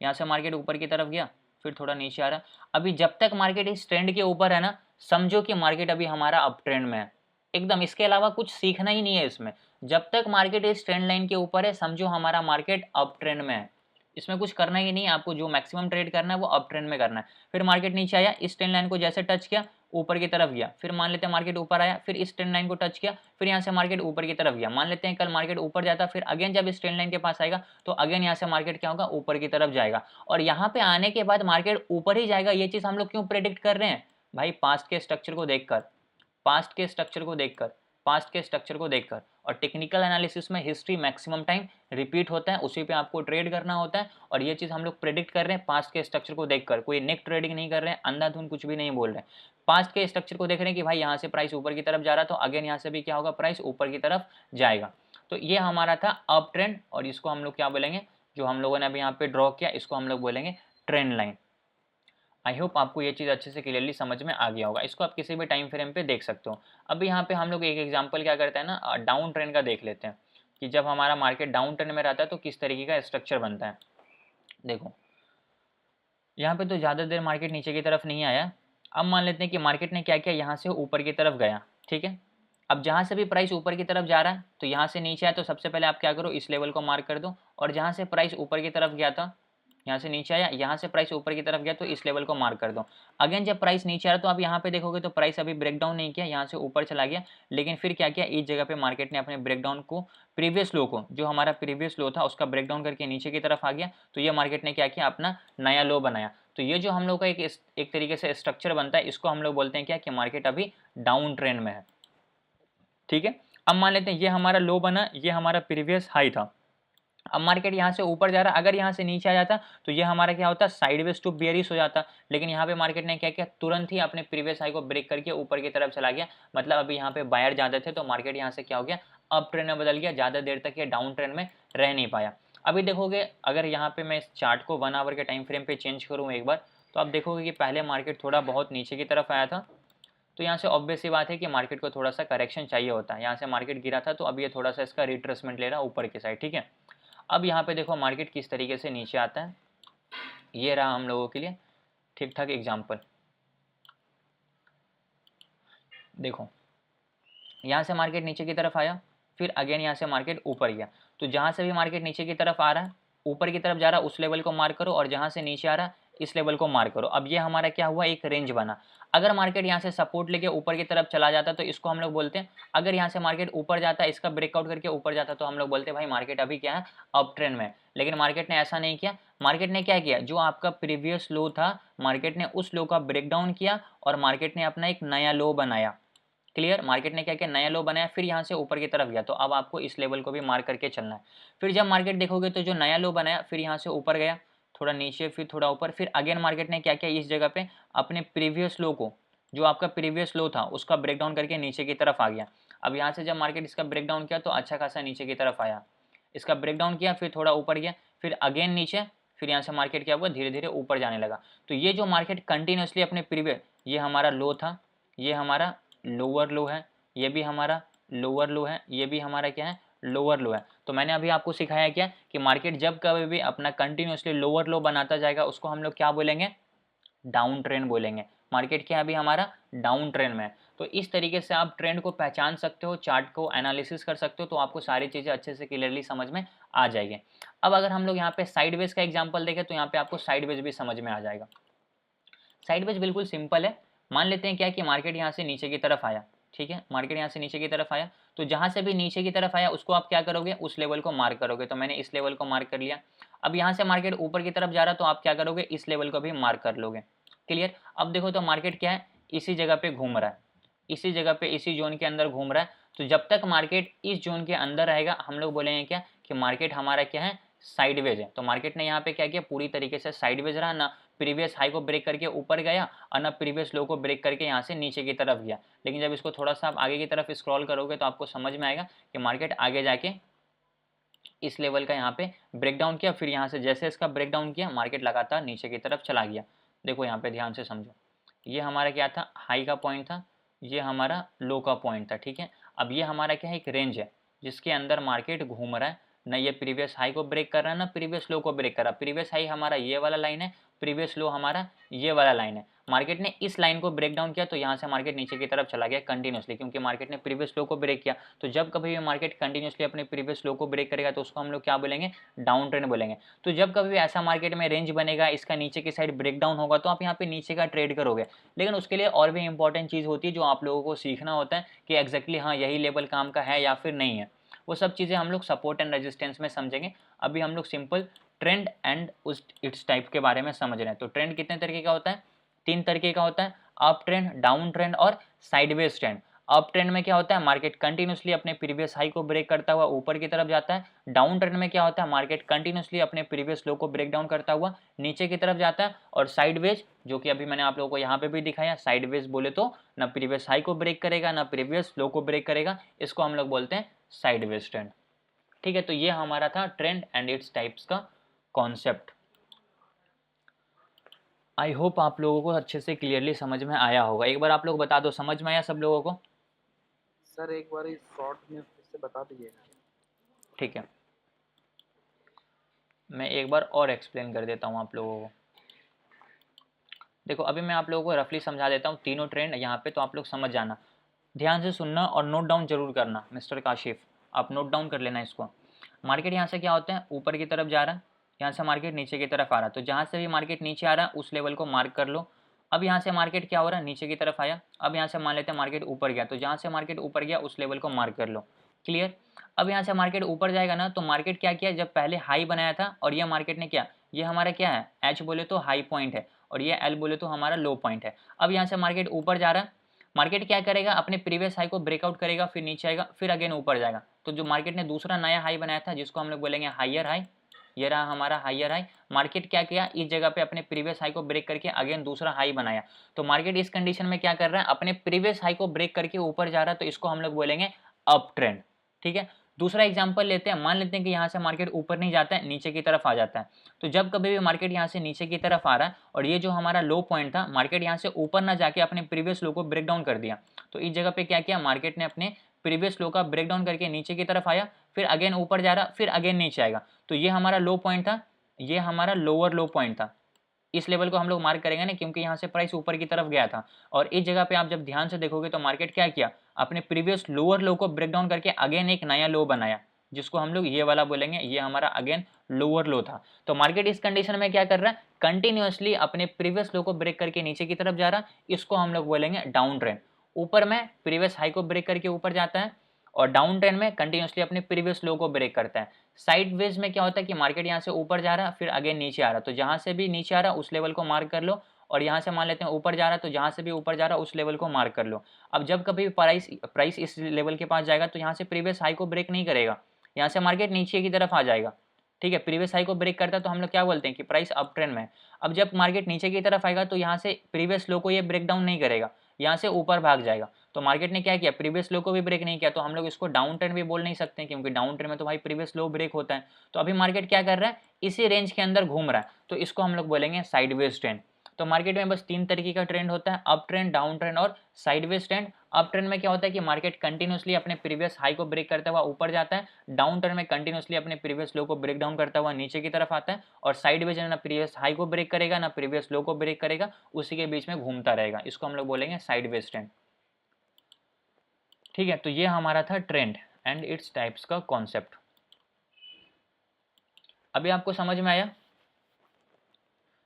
Speaker 1: यहाँ से मार्केट ऊपर की तरफ गया, फिर थोड़ा नीचे आ रहा। अभी जब तक मार्केट इस ट्रेंड के ऊपर है ना, समझो कि मार्केट अभी हमारा अप ट्रेंड में है एकदम। इसके अलावा कुछ सीखना ही नहीं है इसमें। जब तक मार्केट इस ट्रेंड लाइन के ऊपर है, समझो हमारा मार्केट अप ट्रेंड में है। इसमें कुछ करना ही नहीं है, आपको जो मैक्सिमम ट्रेड करना है वो अप ट्रेंड में करना है। फिर मार्केट नीचे आया, इस ट्रेंड लाइन को जैसे टच किया ऊपर की तरफ गया। फिर मान लेते हैं मार्केट ऊपर आया, फिर इस ट्रेंड लाइन को टच किया, फिर यहाँ से मार्केट ऊपर की तरफ गया। मान लेते हैं कल मार्केट ऊपर जाता, फिर अगेन जब इस ट्रेंड लाइन के पास आएगा तो अगेन यहाँ से मार्केट क्या होगा, ऊपर की तरफ जाएगा। और यहाँ पे आने के बाद मार्केट ऊपर ही जाएगा। ये चीज़ हम लोग क्यों प्रेडिक्ट कर रहे हैं भाई, पास्ट के स्ट्रक्चर को देखकर, पास्ट के स्ट्रक्चर को देखकर, पास्ट के स्ट्रक्चर को देखकर। और टेक्निकल एनालिसिस में हिस्ट्री मैक्सिमम टाइम रिपीट होता है, उसी पे आपको ट्रेड करना होता है। और ये चीज़ हम लोग प्रेडिक्ट कर रहे हैं पास्ट के स्ट्रक्चर को देखकर। कोई नेक ट्रेडिंग नहीं कर रहे हैं, अंधाधुंध कुछ भी नहीं बोल रहे हैं। पास्ट के स्ट्रक्चर को देख रहे हैं कि भाई यहाँ से प्राइस ऊपर की तरफ जा रहा, तो अगेन यहाँ से भी क्या होगा, प्राइस ऊपर की तरफ जाएगा। तो ये हमारा था अप ट्रेंड, और इसको हम लोग क्या बोलेंगे, जो हम लोगों ने अभी यहाँ पे ड्रॉ किया, इसको हम लोग बोलेंगे ट्रेंड लाइन। आई होप आपको ये चीज़ अच्छे से क्लियरली समझ में आ गया होगा। इसको आप किसी भी टाइम फ्रेम पे देख सकते हो। अभी यहाँ पे हम लोग एक एग्जांपल क्या करते हैं ना, डाउन ट्रेंड का देख लेते हैं कि जब हमारा मार्केट डाउन ट्रेंड में रहता है तो किस तरीके का स्ट्रक्चर बनता है। देखो यहाँ पे तो ज़्यादा देर मार्केट नीचे की तरफ नहीं आया। अब मान लेते हैं कि मार्केट ने क्या किया, यहाँ से ऊपर की तरफ गया। ठीक है, अब जहाँ से भी प्राइस ऊपर की तरफ जा रहा है तो यहाँ से नीचे आया, तो सबसे पहले आप क्या करो, इस लेवल को मार्क कर दो। और जहाँ से प्राइस ऊपर की तरफ गया था, यहाँ से नीचे आया, यहाँ से प्राइस ऊपर की तरफ गया, तो इस लेवल को मार्क कर दो। अगेन जब प्राइस नीचे आ रहा तो आप यहाँ पे देखोगे तो प्राइस अभी ब्रेक डाउन नहीं किया, यहाँ से ऊपर चला गया। लेकिन फिर क्या किया, इस जगह पे मार्केट ने अपने ब्रेक डाउन को, प्रीवियस लो को, जो हमारा प्रीवियस लो था उसका ब्रेक डाउन करके नीचे की तरफ आ गया। तो ये मार्केट ने क्या किया, अपना नया लो बनाया। तो ये जो हम लोग का एक तरीके से स्ट्रक्चर बनता है, इसको हम लोग बोलते हैं क्या, कि मार्केट अभी डाउन ट्रेंड में है। ठीक है, अब मान लेते हैं ये हमारा लो बना, ये हमारा प्रीवियस हाई था। अब मार्केट यहाँ से ऊपर जा रहा है, अगर यहाँ से नीचे आ जाता तो ये हमारा क्या होता, साइडवेज टू बेयरिश हो जाता। लेकिन यहाँ पे मार्केट ने क्या किया, तुरंत ही अपने प्रीवियस हाई को ब्रेक करके ऊपर की तरफ चला गया। मतलब अभी यहाँ पे बायर ज़्यादा थे तो मार्केट यहाँ से क्या हो गया, अप ट्रेंड में बदल गया। ज़्यादा देर तक ये डाउन ट्रेंड में रह नहीं पाया। अभी देखोगे अगर यहाँ पे मैं इस चार्ट को 1 आवर के टाइम फ्रेम पे चेंज करूँ एक बार, तो आप देखोगे कि पहले मार्केट थोड़ा बहुत नीचे की तरफ आया था, तो यहाँ से ऑब्वियस सी बात है कि मार्केट को थोड़ा सा करेक्शन चाहिए होता है। यहाँ से मार्केट गिरा था तो अब ये थोड़ा सा इसका रिट्रेसमेंट ले रहा है ऊपर की साइड, ठीक है। अब यहाँ पे देखो मार्केट किस तरीके से नीचे आता है, ये रहा हम लोगों के लिए ठीक ठाक एग्जाम्पल। देखो यहाँ से मार्केट नीचे की तरफ आया, फिर अगेन यहाँ से मार्केट ऊपर गया। तो जहाँ से भी मार्केट नीचे की तरफ आ रहा है, ऊपर की तरफ जा रहा है, उस लेवल को मार्क करो, और जहाँ से नीचे आ रहा है इस लेवल को मार्क करो। अब ये हमारा क्या हुआ, एक रेंज बना। अगर मार्केट यहाँ से सपोर्ट लेके ऊपर की तरफ चला जाता तो इसको हम लोग बोलते हैं, अगर यहाँ से मार्केट ऊपर जाता है, इसका ब्रेकआउट करके ऊपर जाता तो हम लोग बोलते हैं भाई मार्केट अभी क्या है, अप ट्रेंड में। लेकिन मार्केट ने ऐसा नहीं किया। मार्केट ने क्या किया, जो आपका प्रीवियस लो था मार्केट ने उस लो का ब्रेकडाउन किया और मार्केट ने अपना एक नया लो बनाया। क्लियर, मार्केट ने क्या किया, नया लो बनाया, फिर यहाँ से ऊपर की तरफ गया। तो अब आपको इस लेवल को भी मार्क करके चलना है। फिर जब मार्केट देखोगे तो जो नया लो बनाया, फिर यहाँ से ऊपर गया, थोड़ा नीचे, फिर थोड़ा ऊपर, फिर अगेन मार्केट ने क्या किया, इस जगह पे अपने प्रीवियस लो को, जो आपका प्रीवियस लो था उसका ब्रेकडाउन करके नीचे की तरफ आ गया। अब यहाँ से जब मार्केट इसका ब्रेकडाउन किया तो अच्छा खासा नीचे की तरफ आया, इसका ब्रेकडाउन किया, फिर थोड़ा ऊपर गया, फिर अगेन नीचे, फिर यहाँ से मार्केट क्या हुआ, धीरे धीरे ऊपर जाने लगा। तो ये जो मार्केट कंटिन्यूसली अपने प्रीवियस, ये हमारा लो था, ये हमारा लोअर लो है, ये भी हमारा लोअर लो है, ये भी हमारा क्या है, लोअर लो है। तो मैंने अभी आपको सिखाया क्या कि मार्केट जब कभी भी अपना कंटिन्यूसली लोअर लो बनाता जाएगा उसको हम लोग क्या बोलेंगे, डाउन ट्रेंड बोलेंगे। मार्केट क्या है अभी हमारा, डाउन ट्रेंड में है। तो इस तरीके से आप ट्रेंड को पहचान सकते हो, चार्ट को एनालिसिस कर सकते हो, तो आपको सारी चीज़ें अच्छे से क्लियरली समझ में आ जाएगी। अब अगर हम लोग यहाँ पे साइडवेज का एग्जाम्पल देखें तो यहाँ पे आपको साइडवेज भी समझ में आ जाएगा। साइडवेज बिल्कुल सिंपल है। मान लेते हैं क्या कि मार्केट यहाँ से नीचे की तरफ आया, ठीक है, मार्केट यहाँ से नीचे की तरफ आया, तो जहाँ से भी नीचे की तरफ आया उसको आप क्या करोगे, उस लेवल को मार्क करोगे। तो मैंने इस लेवल को मार्क कर लिया। अब यहाँ से मार्केट ऊपर की तरफ जा रहा है तो आप क्या करोगे, इस लेवल को भी मार्क कर लोगे। क्लियर। अब देखो तो मार्केट क्या है, इसी जगह पे घूम रहा है, इसी जगह पे इसी जोन के अंदर घूम रहा है। तो जब तक मार्केट इस जोन के अंदर रहेगा हम लोग बोलेंगे क्या कि मार्केट हमारा क्या है, साइडवेज है। तो मार्केट ने यहाँ पे क्या किया, पूरी तरीके से साइडवेज रहा, ना प्रीवियस हाई को ब्रेक करके ऊपर गया और ना प्रीवियस लो को ब्रेक करके यहाँ से नीचे की तरफ गया। लेकिन जब इसको थोड़ा सा आप आगे की तरफ स्क्रॉल करोगे तो आपको समझ में आएगा कि मार्केट आगे जाके इस लेवल का यहाँ पे ब्रेकडाउन किया, फिर यहाँ से जैसे इसका ब्रेकडाउन किया मार्केट लगातार नीचे की तरफ चला गया। देखो यहाँ पे ध्यान से समझो, ये हमारा क्या था, हाई का पॉइंट था, ये हमारा लो का पॉइंट था, ठीक है। अब ये हमारा क्या है, एक रेंज है जिसके अंदर मार्केट घूम रहा है, ना ये प्रीवियस हाई को ब्रेक कर रहा है ना प्रीवियस लो को ब्रेक कर रहा है। प्रीवियस हाई हमारा ये वाला लाइन है, प्रीवियस लो हमारा ये वाला लाइन है। मार्केट ने इस लाइन को ब्रेक डाउन किया तो यहाँ से मार्केट नीचे की तरफ चला गया कंटिन्यूसली, क्योंकि मार्केट ने प्रीवियस लो को ब्रेक किया। तो जब कभी भी मार्केट कंटिन्यूसली अपने प्रीवियस लो को ब्रेक करेगा तो उसको हम लोग क्या बोलेंगे, डाउन ट्रेंड बोलेंगे। तो जब कभी भी ऐसा मार्केट में रेंज बनेगा, इसका नीचे की साइड ब्रेक डाउन होगा तो आप यहाँ पे नीचे का ट्रेड करोगे। लेकिन उसके लिए और भी इंपॉर्टेंट चीज़ होती है जो आप लोगों को सीखना होता है कि एग्जैक्टली हाँ यही लेवल काम का है या फिर नहीं है। वो सब चीज़ें हम लोग सपोर्ट एंड रेजिस्टेंस में समझेंगे। अभी हम लोग सिंपल ट्रेंड एंड उस इट्स टाइप के बारे में समझ रहे हैं। तो ट्रेंड कितने तरीके का होता है, 3 तरीके का होता है, अप ट्रेंड, डाउन ट्रेंड और साइडवेज ट्रेंड। अप ट्रेंड में क्या होता है, मार्केट कंटिन्यूसली अपने प्रीवियस हाई को ब्रेक करता हुआ ऊपर की तरफ जाता है। डाउन ट्रेंड में क्या होता है, मार्केट कंटिन्यूसली अपने प्रीवियस लो को ब्रेक डाउन करता हुआ नीचे की तरफ जाता है। और साइडवेज, जो कि अभी मैंने आप लोगों को यहाँ पे भी दिखाया, साइडवेज बोले तो ना प्रीवियस हाई को ब्रेक करेगा ना प्रीवियस लो को ब्रेक करेगा, इसको हम लोग बोलते हैं साइडवेज ट्रेंड। ठीक है, तो ये हमारा था ट्रेंड एंड इट्स टाइप्स का कॉन्सेप्ट। आई होप आप लोगों को अच्छे से क्लियरली समझ में आया होगा। एक बार आप लोग बता दो, समझ में आया सब लोगों को?
Speaker 2: सर एक बार शॉर्ट में फिर से बता दीजिएगा।
Speaker 1: ठीक है, मैं एक बार और एक्सप्लेन कर देता हूँ आप लोगों को। देखो अभी मैं आप लोगों को रफली समझा देता हूँ तीनों ट्रेंड यहाँ पे, तो आप लोग समझ जाना, ध्यान से सुनना और नोट डाउन जरूर करना। मिस्टर काशिफ आप नोट डाउन कर लेना इसको। मार्केट यहाँ से क्या होता है, ऊपर की तरफ जा रहा है, यहाँ से मार्केट नीचे की तरफ आ रहा है। तो जहाँ से भी मार्केट नीचे आ रहा है उस लेवल को मार्क कर लो। अब यहाँ से मार्केट क्या हो रहा है, नीचे की तरफ आया। अब यहाँ से मान लेते हैं मार्केट ऊपर गया, तो जहाँ से मार्केट ऊपर गया उस लेवल को मार्क कर लो। क्लियर। अब यहाँ से मार्केट ऊपर जाएगा ना, तो मार्केट क्या किया, जब पहले हाई बनाया था और ये मार्केट ने क्या, ये हमारा क्या है, एच बोले तो हाई पॉइंट है और ये एल बोले तो हमारा लो पॉइंट है। अब यहाँ से मार्केट ऊपर जा रहा है, मार्केट क्या करेगा, अपने प्रीवियस हाई को ब्रेकआउट करेगा, फिर नीचे आएगा, फिर अगेन ऊपर जाएगा। तो जो मार्केट ने दूसरा नया हाई बनाया था जिसको हम लोग बोलेंगे हाइयर हाई, ये रहा हमारा हाइयर हाई। मार्केट क्या किया, इस जगह पे अपने प्रीवियस हाई को ब्रेक करके अगेन दूसरा हाई बनाया। तो मार्केट इस कंडीशन में क्या कर रहा है, अपने प्रीवियस हाई को ब्रेक करके ऊपर जा रहा है, तो इसको हम लोग बोलेंगे अप ट्रेंड। ठीक है, दूसरा एग्जांपल लेते हैं, मान लेते हैं कि यहाँ से मार्केट ऊपर नहीं जाता है, नीचे की तरफ आ जाता है। तो जब कभी भी मार्केट यहाँ से नीचे की तरफ आ रहा है और ये जो हमारा लो पॉइंट था, मार्केट यहाँ से ऊपर ना जाके अपने प्रीवियस लो को ब्रेक डाउन कर दिया। तो इस जगह पे क्या किया, मार्केट ने अपने प्रीवियस लो का ब्रेक डाउन करके नीचे की तरफ आया, फिर अगेन ऊपर जा रहा, फिर अगेन नीचे आएगा। तो ये हमारा लो पॉइंट था, ये हमारा लोअर लो पॉइंट था। इस लेवल को हम लोग मार्क करेंगे ना, क्योंकि यहाँ से प्राइस ऊपर की तरफ गया था। और इस जगह पे आप जब ध्यान से देखोगे तो मार्केट क्या किया, अपने प्रीवियस लोअर लो को ब्रेक डाउन करके अगेन एक नया लो बनाया, जिसको हम लोग ये वाला बोलेंगे, ये हमारा अगेन लोअर लो था। तो मार्केट इस कंडीशन में क्या कर रहा है, कंटिन्यूअसली अपने प्रीवियस लो को ब्रेक करके नीचे की तरफ जा रहा, इसको हम लोग बोलेंगे डाउन ट्रेंड। ऊपर में प्रीवियस हाई को ब्रेक करके ऊपर जाता है और डाउन ट्रेंड में कंटिन्यूअसली अपने प्रीवियस लो को ब्रेक करता है। साइडवेज में क्या होता है कि मार्केट यहाँ से ऊपर जा रहा फिर अगेन नीचे आ रहा, तो जहाँ से भी नीचे आ रहा उस लेवल को मार्क कर लो, और यहाँ से मान लेते हैं ऊपर जा रहा, तो जहाँ से भी ऊपर जा रहा उस लेवल को मार्क कर लो। अब जब कभी प्राइस इस लेवल के पास जाएगा तो यहाँ से प्रीवियस हाई को ब्रेक नहीं करेगा, यहाँ से मार्केट नीचे की तरफ आ जाएगा। ठीक है, प्रीवियस हाई को ब्रेक करता है तो हम लोग क्या बोलते हैं कि प्राइस अप ट्रेंड में है। अब जब मार्केट नीचे की तरफ आएगा तो यहाँ से प्रीवियस लो को ये ब्रेक डाउन नहीं करेगा, यहाँ से ऊपर भाग जाएगा। तो मार्केट ने क्या किया, प्रीवियस लो को भी ब्रेक नहीं किया, तो हम लोग इसको डाउन ट्रेंड भी बोल नहीं सकते, क्योंकि डाउन ट्रेंड में तो भाई प्रीवियस लो ब्रेक होता है। तो अभी मार्केट क्या कर रहा है, इसी रेंज के अंदर घूम रहा है, तो इसको हम लोग बोलेंगे साइडवेज ट्रेंड। तो मार्केट में बस 3 तरीके का ट्रेंड होता है, अप ट्रेंड, डाउन ट्रेंड और साइडवेज ट्रेंड। अप ट्रेंड में क्या होता है कि मार्केट कंटिन्यूअसली अपने प्रीवियस हाई को ब्रेक करता हुआ ऊपर जाता है, डाउन ट्रेंड में कंटिन्यूअसली अपने प्रीवियस लो को ब्रेक डाउन करता हुआ नीचे की तरफ आता है, और साइडवेज ना प्रीवियस हाई को ब्रेक करेगा ना प्रीवियस लो को ब्रेक करेगा, उसी के बीच में घूमता रहेगा, इसको हम लोग बोलेंगे साइडवेज ट्रेंड। ठीक है, तो ये हमारा था ट्रेंड एंड इट्स टाइप्स का कॉन्सेप्ट। अभी आपको समझ में आया,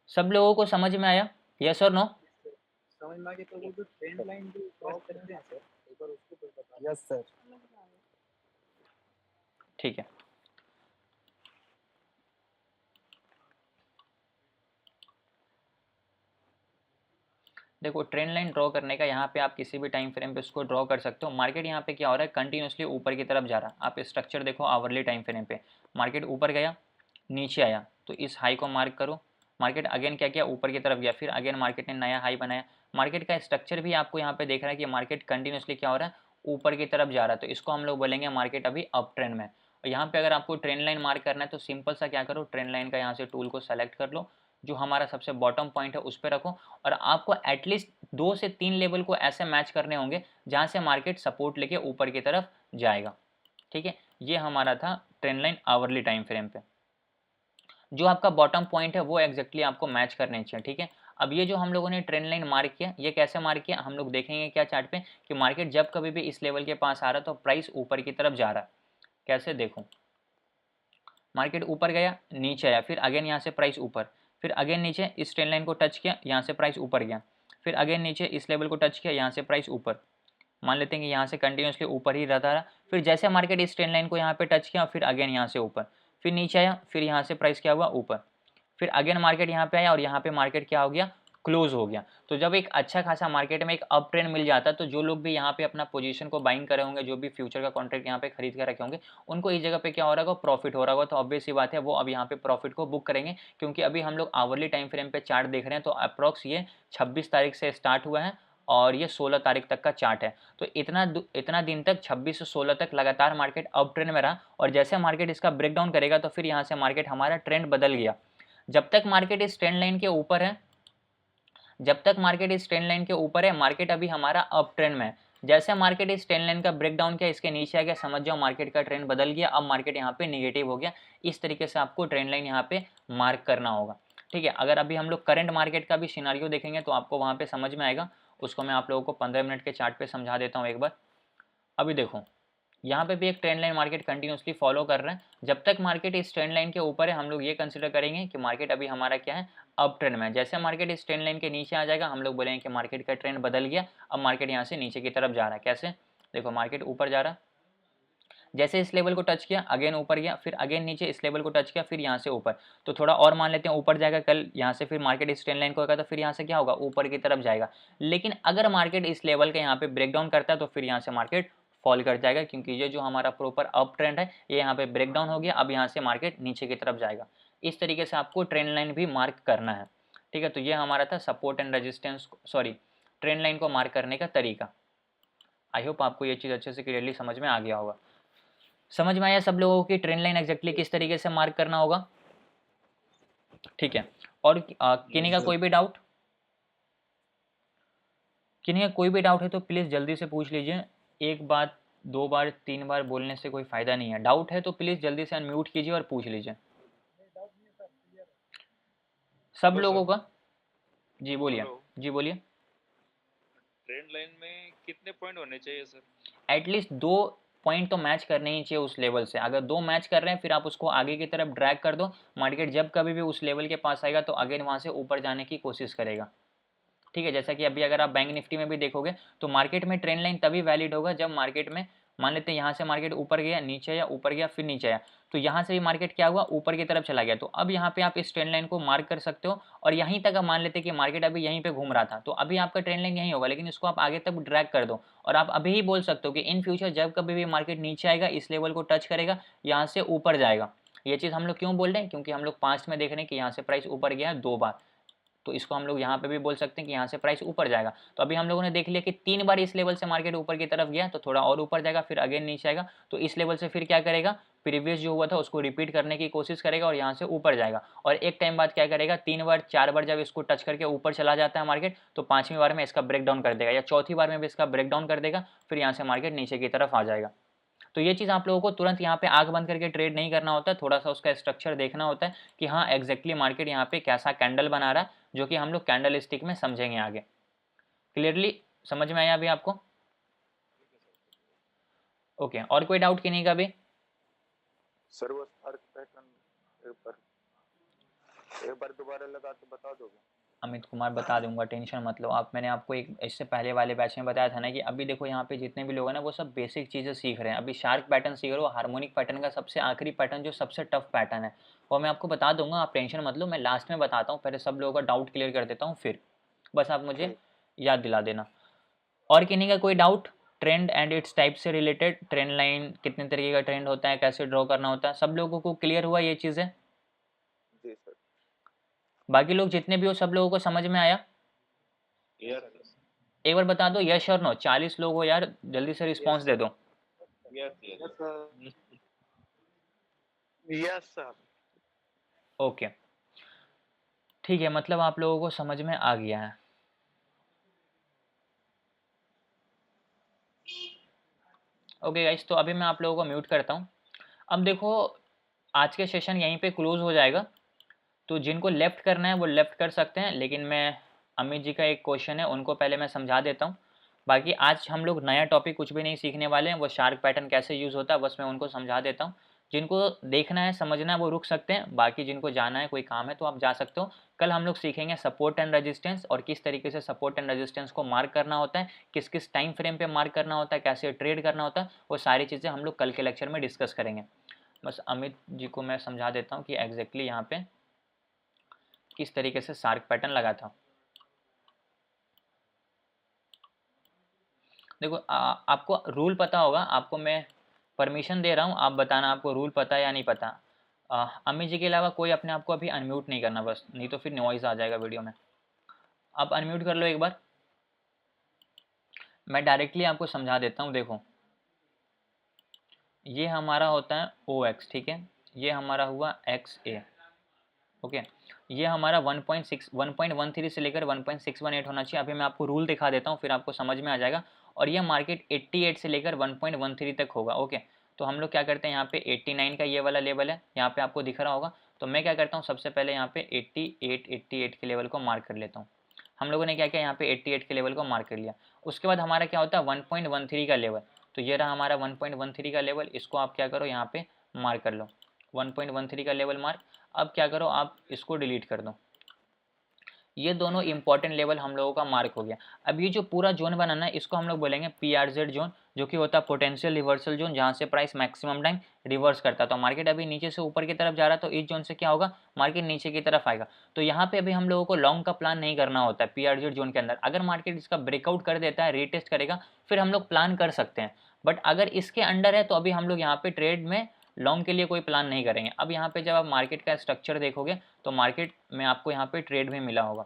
Speaker 1: सब लोगों को समझ में आया, यस और नो?
Speaker 2: समझ में आ गया। तो वो जो ट्रेंड लाइन जो क्रॉस करते हैं सर, एक बार उसको तो बता।
Speaker 4: Yes sir.
Speaker 1: ठीक है, देखो ट्रेंड लाइन ड्रॉ करने का, यहाँ पे आप किसी भी टाइम फ्रेम पे उसको ड्रॉ कर सकते हो। मार्केट यहाँ पे क्या हो रहा है, कंटिन्यूसली ऊपर की तरफ जा रहा है। आप स्ट्रक्चर देखो आवरली टाइम फ्रेम पे, मार्केट ऊपर गया, नीचे आया, तो इस हाई को मार्क करो। मार्केट अगेन क्या किया, ऊपर की तरफ गया, फिर अगेन मार्केट ने नया हाई बनाया। मार्केट का स्ट्रक्चर भी आपको यहाँ पे देख रहा है कि मार्केट कंटिन्यूसली क्या हो रहा है, ऊपर की तरफ जा रहा है, तो इसको हम लोग बोलेंगे मार्केट अभी अप ट्रेंड में। और यहाँ पे अगर आपको ट्रेंड लाइन मार्क करना है तो सिंपल सा क्या करो, ट्रेंड लाइन का यहाँ से टूल को सेलेक्ट कर लो, जो हमारा सबसे बॉटम पॉइंट है उस पर रखो, और आपको एटलीस्ट 2 से 3 लेवल को ऐसे मैच करने होंगे जहाँ से मार्केट सपोर्ट लेके ऊपर की तरफ जाएगा। ठीक है, ये हमारा था trend line hourly time frame पे। जो आपका बॉटम पॉइंट है वो एग्जैक्टली आपको मैच करने चाहिए। ठीक है, अब ये जो हम लोगों ने ट्रेंड लाइन मार्क किया, ये कैसे मार्क किया हम लोग देखेंगे क्या चार्ट पे, कि मार्केट जब कभी भी इस लेवल के पास आ रहा है तो प्राइस ऊपर की तरफ जा रहा है। कैसे देखो, मार्केट ऊपर गया, नीचे आया, फिर अगेन यहाँ से प्राइस ऊपर, फिर अगेन नीचे, इस ट्रेंड लाइन को टच किया, यहाँ से प्राइस ऊपर गया, फिर अगेन नीचे इस लेवल को टच किया, यहाँ से प्राइस ऊपर। मान लेते हैं कि यहाँ से कंटिन्यूसली ऊपर ही रहता रहा, फिर जैसे मार्केट इस ट्रेंड लाइन को यहाँ पे टच किया, फिर अगेन यहाँ से ऊपर, फिर नीचे आया, फिर यहाँ से प्राइस क्या हुआ, ऊपर, फिर अगेन मार्केट यहाँ पे आया और यहाँ पे मार्केट क्या हो गया, क्लोज हो गया। तो जब एक अच्छा खासा मार्केट में एक अप ट्रेंड मिल जाता है, तो जो लोग भी यहाँ पे अपना पोजीशन को बाइंग करे होंगे, जो भी फ्यूचर का कॉन्ट्रैक्ट यहाँ पे खरीद कर रखे होंगे, उनको इस जगह पे क्या हो रहा होगा, प्रॉफिट हो रहा होगा। तो ऑब्वियस सी बात है वो अब यहाँ पे प्रॉफिट को बुक करेंगे, क्योंकि अभी हम लोग आवरली टाइम फ्रेम पे चार्ट देख रहे हैं। तो अप्रॉक्स ये 26 तारीख से स्टार्ट हुआ है और ये 16 तारीख तक का चार्ट है। तो इतना दिन तक 26 से 16 तक लगातार मार्केट अप ट्रेंड में रहा, और जैसे मार्केट इसका ब्रेक डाउन करेगा तो फिर यहाँ से मार्केट हमारा ट्रेंड बदल गया। जब तक मार्केट इस ट्रेंड लाइन के ऊपर है, जब तक मार्केट इस ट्रेंड लाइन के ऊपर है, मार्केट अभी हमारा अप ट्रेंड में है। जैसे मार्केट इस ट्रेंड लाइन का ब्रेक डाउन किया, इसके नीचे आ गया, समझ जाओ मार्केट का ट्रेंड बदल गया, अब मार्केट यहाँ पे निगेटिव हो गया। इस तरीके से आपको ट्रेंड लाइन यहाँ पे मार्क करना होगा। ठीक है, अगर अभी हम लोग करंट मार्केट का भी सिनारियो देखेंगे तो आपको वहाँ पे समझ में आएगा, उसको मैं आप लोगों को 15 मिनट के चार्ट पे समझा देता हूँ एक बार। अभी देखो, यहाँ पे भी एक trend line market continuously follow कर रहा है। जब तक मार्केट इस ट्रेंड लाइन के ऊपर है, हम लोग ये कंसिडर करेंगे कि मार्केट अभी हमारा क्या है, अप ट्रेंड में। जैसे मार्केट इस ट्रेंड लाइन के नीचे आ जाएगा, हम लोग बोलेंगे कि मार्केट का ट्रेंड बदल गया, अब मार्केट यहाँ से नीचे की तरफ जा रहा है। कैसे देखो, मार्केट ऊपर जा रहा है, जैसे इस लेवल को टच किया अगेन ऊपर गया, फिर अगेन नीचे इस लेवल को टच किया, फिर यहाँ से ऊपर। तो थोड़ा और मान लेते हैं ऊपर जाएगा, कल यहाँ से फिर मार्केट इस ट्रेंड लाइन को होगा तो फिर यहाँ से क्या होगा, ऊपर की तरफ जाएगा। लेकिन अगर मार्केट इस लेवल के यहाँ पे ब्रेक डाउन करता है तो फिर यहाँ से मार्केट फॉल कर जाएगा, क्योंकि ये जो हमारा प्रॉपर अप ट्रेंड है ये यहाँ पे ब्रेक डाउन हो गया, अब यहाँ से मार्केट नीचे की तरफ जाएगा। इस तरीके से आपको ट्रेंड लाइन भी मार्क करना है। ठीक है, तो ये हमारा था support and resistance, sorry trend line को मार्क करने का तरीका। आई होप आपको ये चीज़ अच्छे से क्लियरली समझ में आ गया होगा। समझ में आया सब लोगों की ट्रेंड लाइन एग्जैक्टली किस तरीके से मार्क करना होगा? ठीक है। और किन्हीं का कोई भी डाउट? किन्हीं का कोई भी डाउट है तो प्लीज़ जल्दी से पूछ लीजिए। एक बात 2 बार 3 बार बोलने से कोई फ़ायदा नहीं है। डाउट है तो प्लीज़ जल्दी से अनम्यूट कीजिए और पूछ लीजिए सब
Speaker 5: हेलो
Speaker 1: लोगों
Speaker 5: सर।
Speaker 1: का। जी बोलिए।
Speaker 5: हेलो।
Speaker 1: जी बोलिए।
Speaker 5: ट्रेंड लाइन में कितने पॉइंट होने चाहिए सर?
Speaker 1: एटलीस्ट 2 पॉइंट तो मैच करने ही चाहिए उस लेवल से। अगर 2 मैच कर रहे हैं फिर आप उसको आगे की तरफ ड्रैग कर दो। मार्केट जब कभी भी उस लेवल के पास आएगा तो अगेन वहाँ से ऊपर जाने की कोशिश करेगा। ठीक है, जैसा कि अभी अगर आप बैंक निफ्टी में भी देखोगे तो मार्केट में ट्रेंड लाइन तभी वैलिड होगा जब मार्केट में मान लेते हैं यहाँ से मार्केट ऊपर गया, नीचे या ऊपर गया, फिर नीचे आया, तो यहाँ से भी मार्केट क्या हुआ, ऊपर की तरफ चला गया। तो अब यहाँ पे आप इस ट्रेंड लाइन को मार्क कर सकते हो और यहीं तक आप मान लेते हैं कि मार्केट अभी यहीं पे घूम रहा था, तो अभी आपका ट्रेंड लाइन यहीं होगा, लेकिन इसको आप आगे तक ड्रैग कर दो और आप अभी ही बोल सकते हो कि इन फ्यूचर जब कभी भी मार्केट नीचे आएगा इस लेवल को टच करेगा, यहाँ से ऊपर जाएगा। ये चीज़ हम लोग क्यों बोल रहे हैं, क्योंकि हम लोग पास्ट में देख रहे हैं कि यहाँ से प्राइस ऊपर गया है 2 बार, तो इसको हम लोग यहाँ पे भी बोल सकते हैं कि यहाँ से प्राइस ऊपर जाएगा। तो अभी हम लोगों ने देख लिया कि 3 बार इस लेवल से मार्केट ऊपर की तरफ गया तो थोड़ा और ऊपर जाएगा, फिर अगेन नीचे आएगा, तो इस लेवल से फिर क्या करेगा, प्रीवियस जो हुआ था उसको रिपीट करने की कोशिश करेगा और यहाँ से ऊपर जाएगा। और एक टाइम बाद क्या करेगा, 3 बार 4 बार जब इसको टच करके ऊपर चला जाता है मार्केट, तो 5वीं बार में इसका ब्रेक डाउन कर देगा या चौथी बार में भी इसका ब्रेक डाउन कर देगा, फिर यहाँ से मार्केट नीचे की तरफ आ जाएगा। तो ये चीज़ आप लोगों को तुरंत यहाँ पे आंख बंद करके ट्रेड नहीं करना होता है, थोड़ा सा उसका स्ट्रक्चर देखना होता है कि हाँ एग्जैक्टली मार्केट यहाँ पे कैसा कैंडल बना रहा है, जो कि हम लोग कैंडल स्टिक में समझेंगे आगे। क्लियरली समझ में आया अभी आपको? ओके, और कोई डाउट किन्हीं का भी?
Speaker 3: सर वो स्पार्क पैटर्न एक बार दोबारा लगा के बता दोगे?
Speaker 1: अमित कुमार बता दूंगा, टेंशन मत लो आप। मैंने आपको एक इससे पहले वाले बैच में बताया था ना कि अभी देखो यहाँ पे जितने भी लोग हैं ना वो सब बेसिक चीज़ें सीख रहे हैं। अभी शार्क पैटर्न सीख रहे हो, हार्मोनिक पैटर्न का सबसे आखिरी पैटर्न जो सबसे टफ पैटर्न है वो मैं आपको बता दूंगा, आप टेंशन मत लो। मैं लास्ट में बताता हूँ, पहले सब लोगों का डाउट क्लियर कर देता हूँ, फिर बस आप मुझे याद दिला देना। और किन्हीं का कोई doubt trend and it's type से रिलेटेड? ट्रेंड लाइन कितने तरीके का ट्रेंड होता है, कैसे ड्रॉ करना होता है, सब लोगों को क्लियर हुआ ये चीज़ें?
Speaker 3: जी सर।
Speaker 1: बाकी लोग जितने भी हो सब लोगों को समझ में आया?
Speaker 5: यस
Speaker 1: एक बार बता दो यस और नो, 40 लोग हो यार, जल्दी से रिस्पॉन्स दे दो।
Speaker 5: Yes
Speaker 2: yes sir.
Speaker 1: ओके ठीक है, मतलब आप लोगों को समझ में आ गया है। ओके गाइस, तो अभी मैं आप लोगों को म्यूट करता हूँ। अब देखो आज के सेशन यहीं पे क्लोज हो जाएगा, तो जिनको लेफ्ट करना है वो लेफ्ट कर सकते हैं, लेकिन मैं अमित जी का एक क्वेश्चन है उनको पहले मैं समझा देता हूँ। बाकी आज हम लोग नया टॉपिक कुछ भी नहीं सीखने वाले हैं, वो शार्क पैटर्न कैसे यूज़ होता है बस मैं उनको समझा देता हूँ। जिनको देखना है समझना है वो रुक सकते हैं, बाकी जिनको जाना है कोई काम है तो आप जा सकते हो। कल हम लोग सीखेंगे सपोर्ट एंड रेजिस्टेंस और किस तरीके से सपोर्ट एंड रेजिस्टेंस को मार्क करना होता है, किस किस टाइम फ्रेम पे मार्क करना होता है, कैसे ट्रेड करना होता है, वो सारी चीज़ें हम लोग कल के लेक्चर में डिस्कस करेंगे। बस अमित जी को मैं समझा देता हूँ कि एग्जैक्टली यहाँ पे किस तरीके से शार्क पैटर्न लगा था। देखो आपको रूल पता होगा, आपको मैं परमिशन दे रहा हूँ, आप बताना आपको रूल पता है या नहीं पता। अमित जी के अलावा कोई अपने आप को अभी अनम्यूट नहीं करना बस, नहीं तो फिर नॉइज़ आ जाएगा वीडियो में। आप अनम्यूट कर लो एक बार, मैं डायरेक्टली आपको समझा देता हूँ। देखो ये हमारा होता है OX, ठीक है, ये हमारा हुआ XA, ओके। ये हमारा 1.13 से लेकर 1.618 होना चाहिए। अभी मैं आपको रूल दिखा देता हूँ फिर आपको समझ में आ जाएगा। और ये मार्केट 88 से लेकर 1.13 तक होगा, ओके। तो हम लोग क्या करते हैं, यहाँ पे 89 का ये वाला लेवल है, यहाँ पे आपको दिख रहा होगा। तो मैं क्या करता हूँ, सबसे पहले यहाँ पे 88 के लेवल को मार्क कर लेता हूँ। हम लोगों ने क्या किया, यहाँ पे 88 के लेवल को मार्क कर लिया। उसके बाद हमारा क्या होता है 1.13 का लेवल, तो ये रहा हमारा 1.13 का लेवल, इसको आप क्या करो यहाँ पे मार्क कर लो, 1.13 का लेवल मार्क। अब क्या करो, आप इसको डिलीट कर दो। ये दोनों इंपॉर्टेंट लेवल हम लोगों का मार्क हो गया। अब ये जो पूरा जोन बनाना है इसको हम लोग बोलेंगे PRZ जोन, जो कि होता है पोटेंशियल रिवर्सल जोन, जहाँ से प्राइस मैक्सिमम टाइम रिवर्स करता है। तो मार्केट अभी नीचे से ऊपर की तरफ जा रहा है, तो इस जोन से क्या होगा, मार्केट नीचे की तरफ आएगा। तो यहाँ पे अभी हम लोगों को लॉन्ग का प्लान नहीं करना होता है PRZ जोन के अंदर। अगर मार्केट इसका ब्रेकआउट कर देता है, रीटेस्ट करेगा, फिर हम लोग प्लान कर सकते हैं। बट अगर इसके अंडर है तो अभी हम लोग यहाँ पे ट्रेड में लॉन्ग के लिए कोई प्लान नहीं करेंगे। अब यहाँ पे जब आप मार्केट का स्ट्रक्चर देखोगे तो मार्केट में आपको यहाँ पे ट्रेड भी मिला होगा।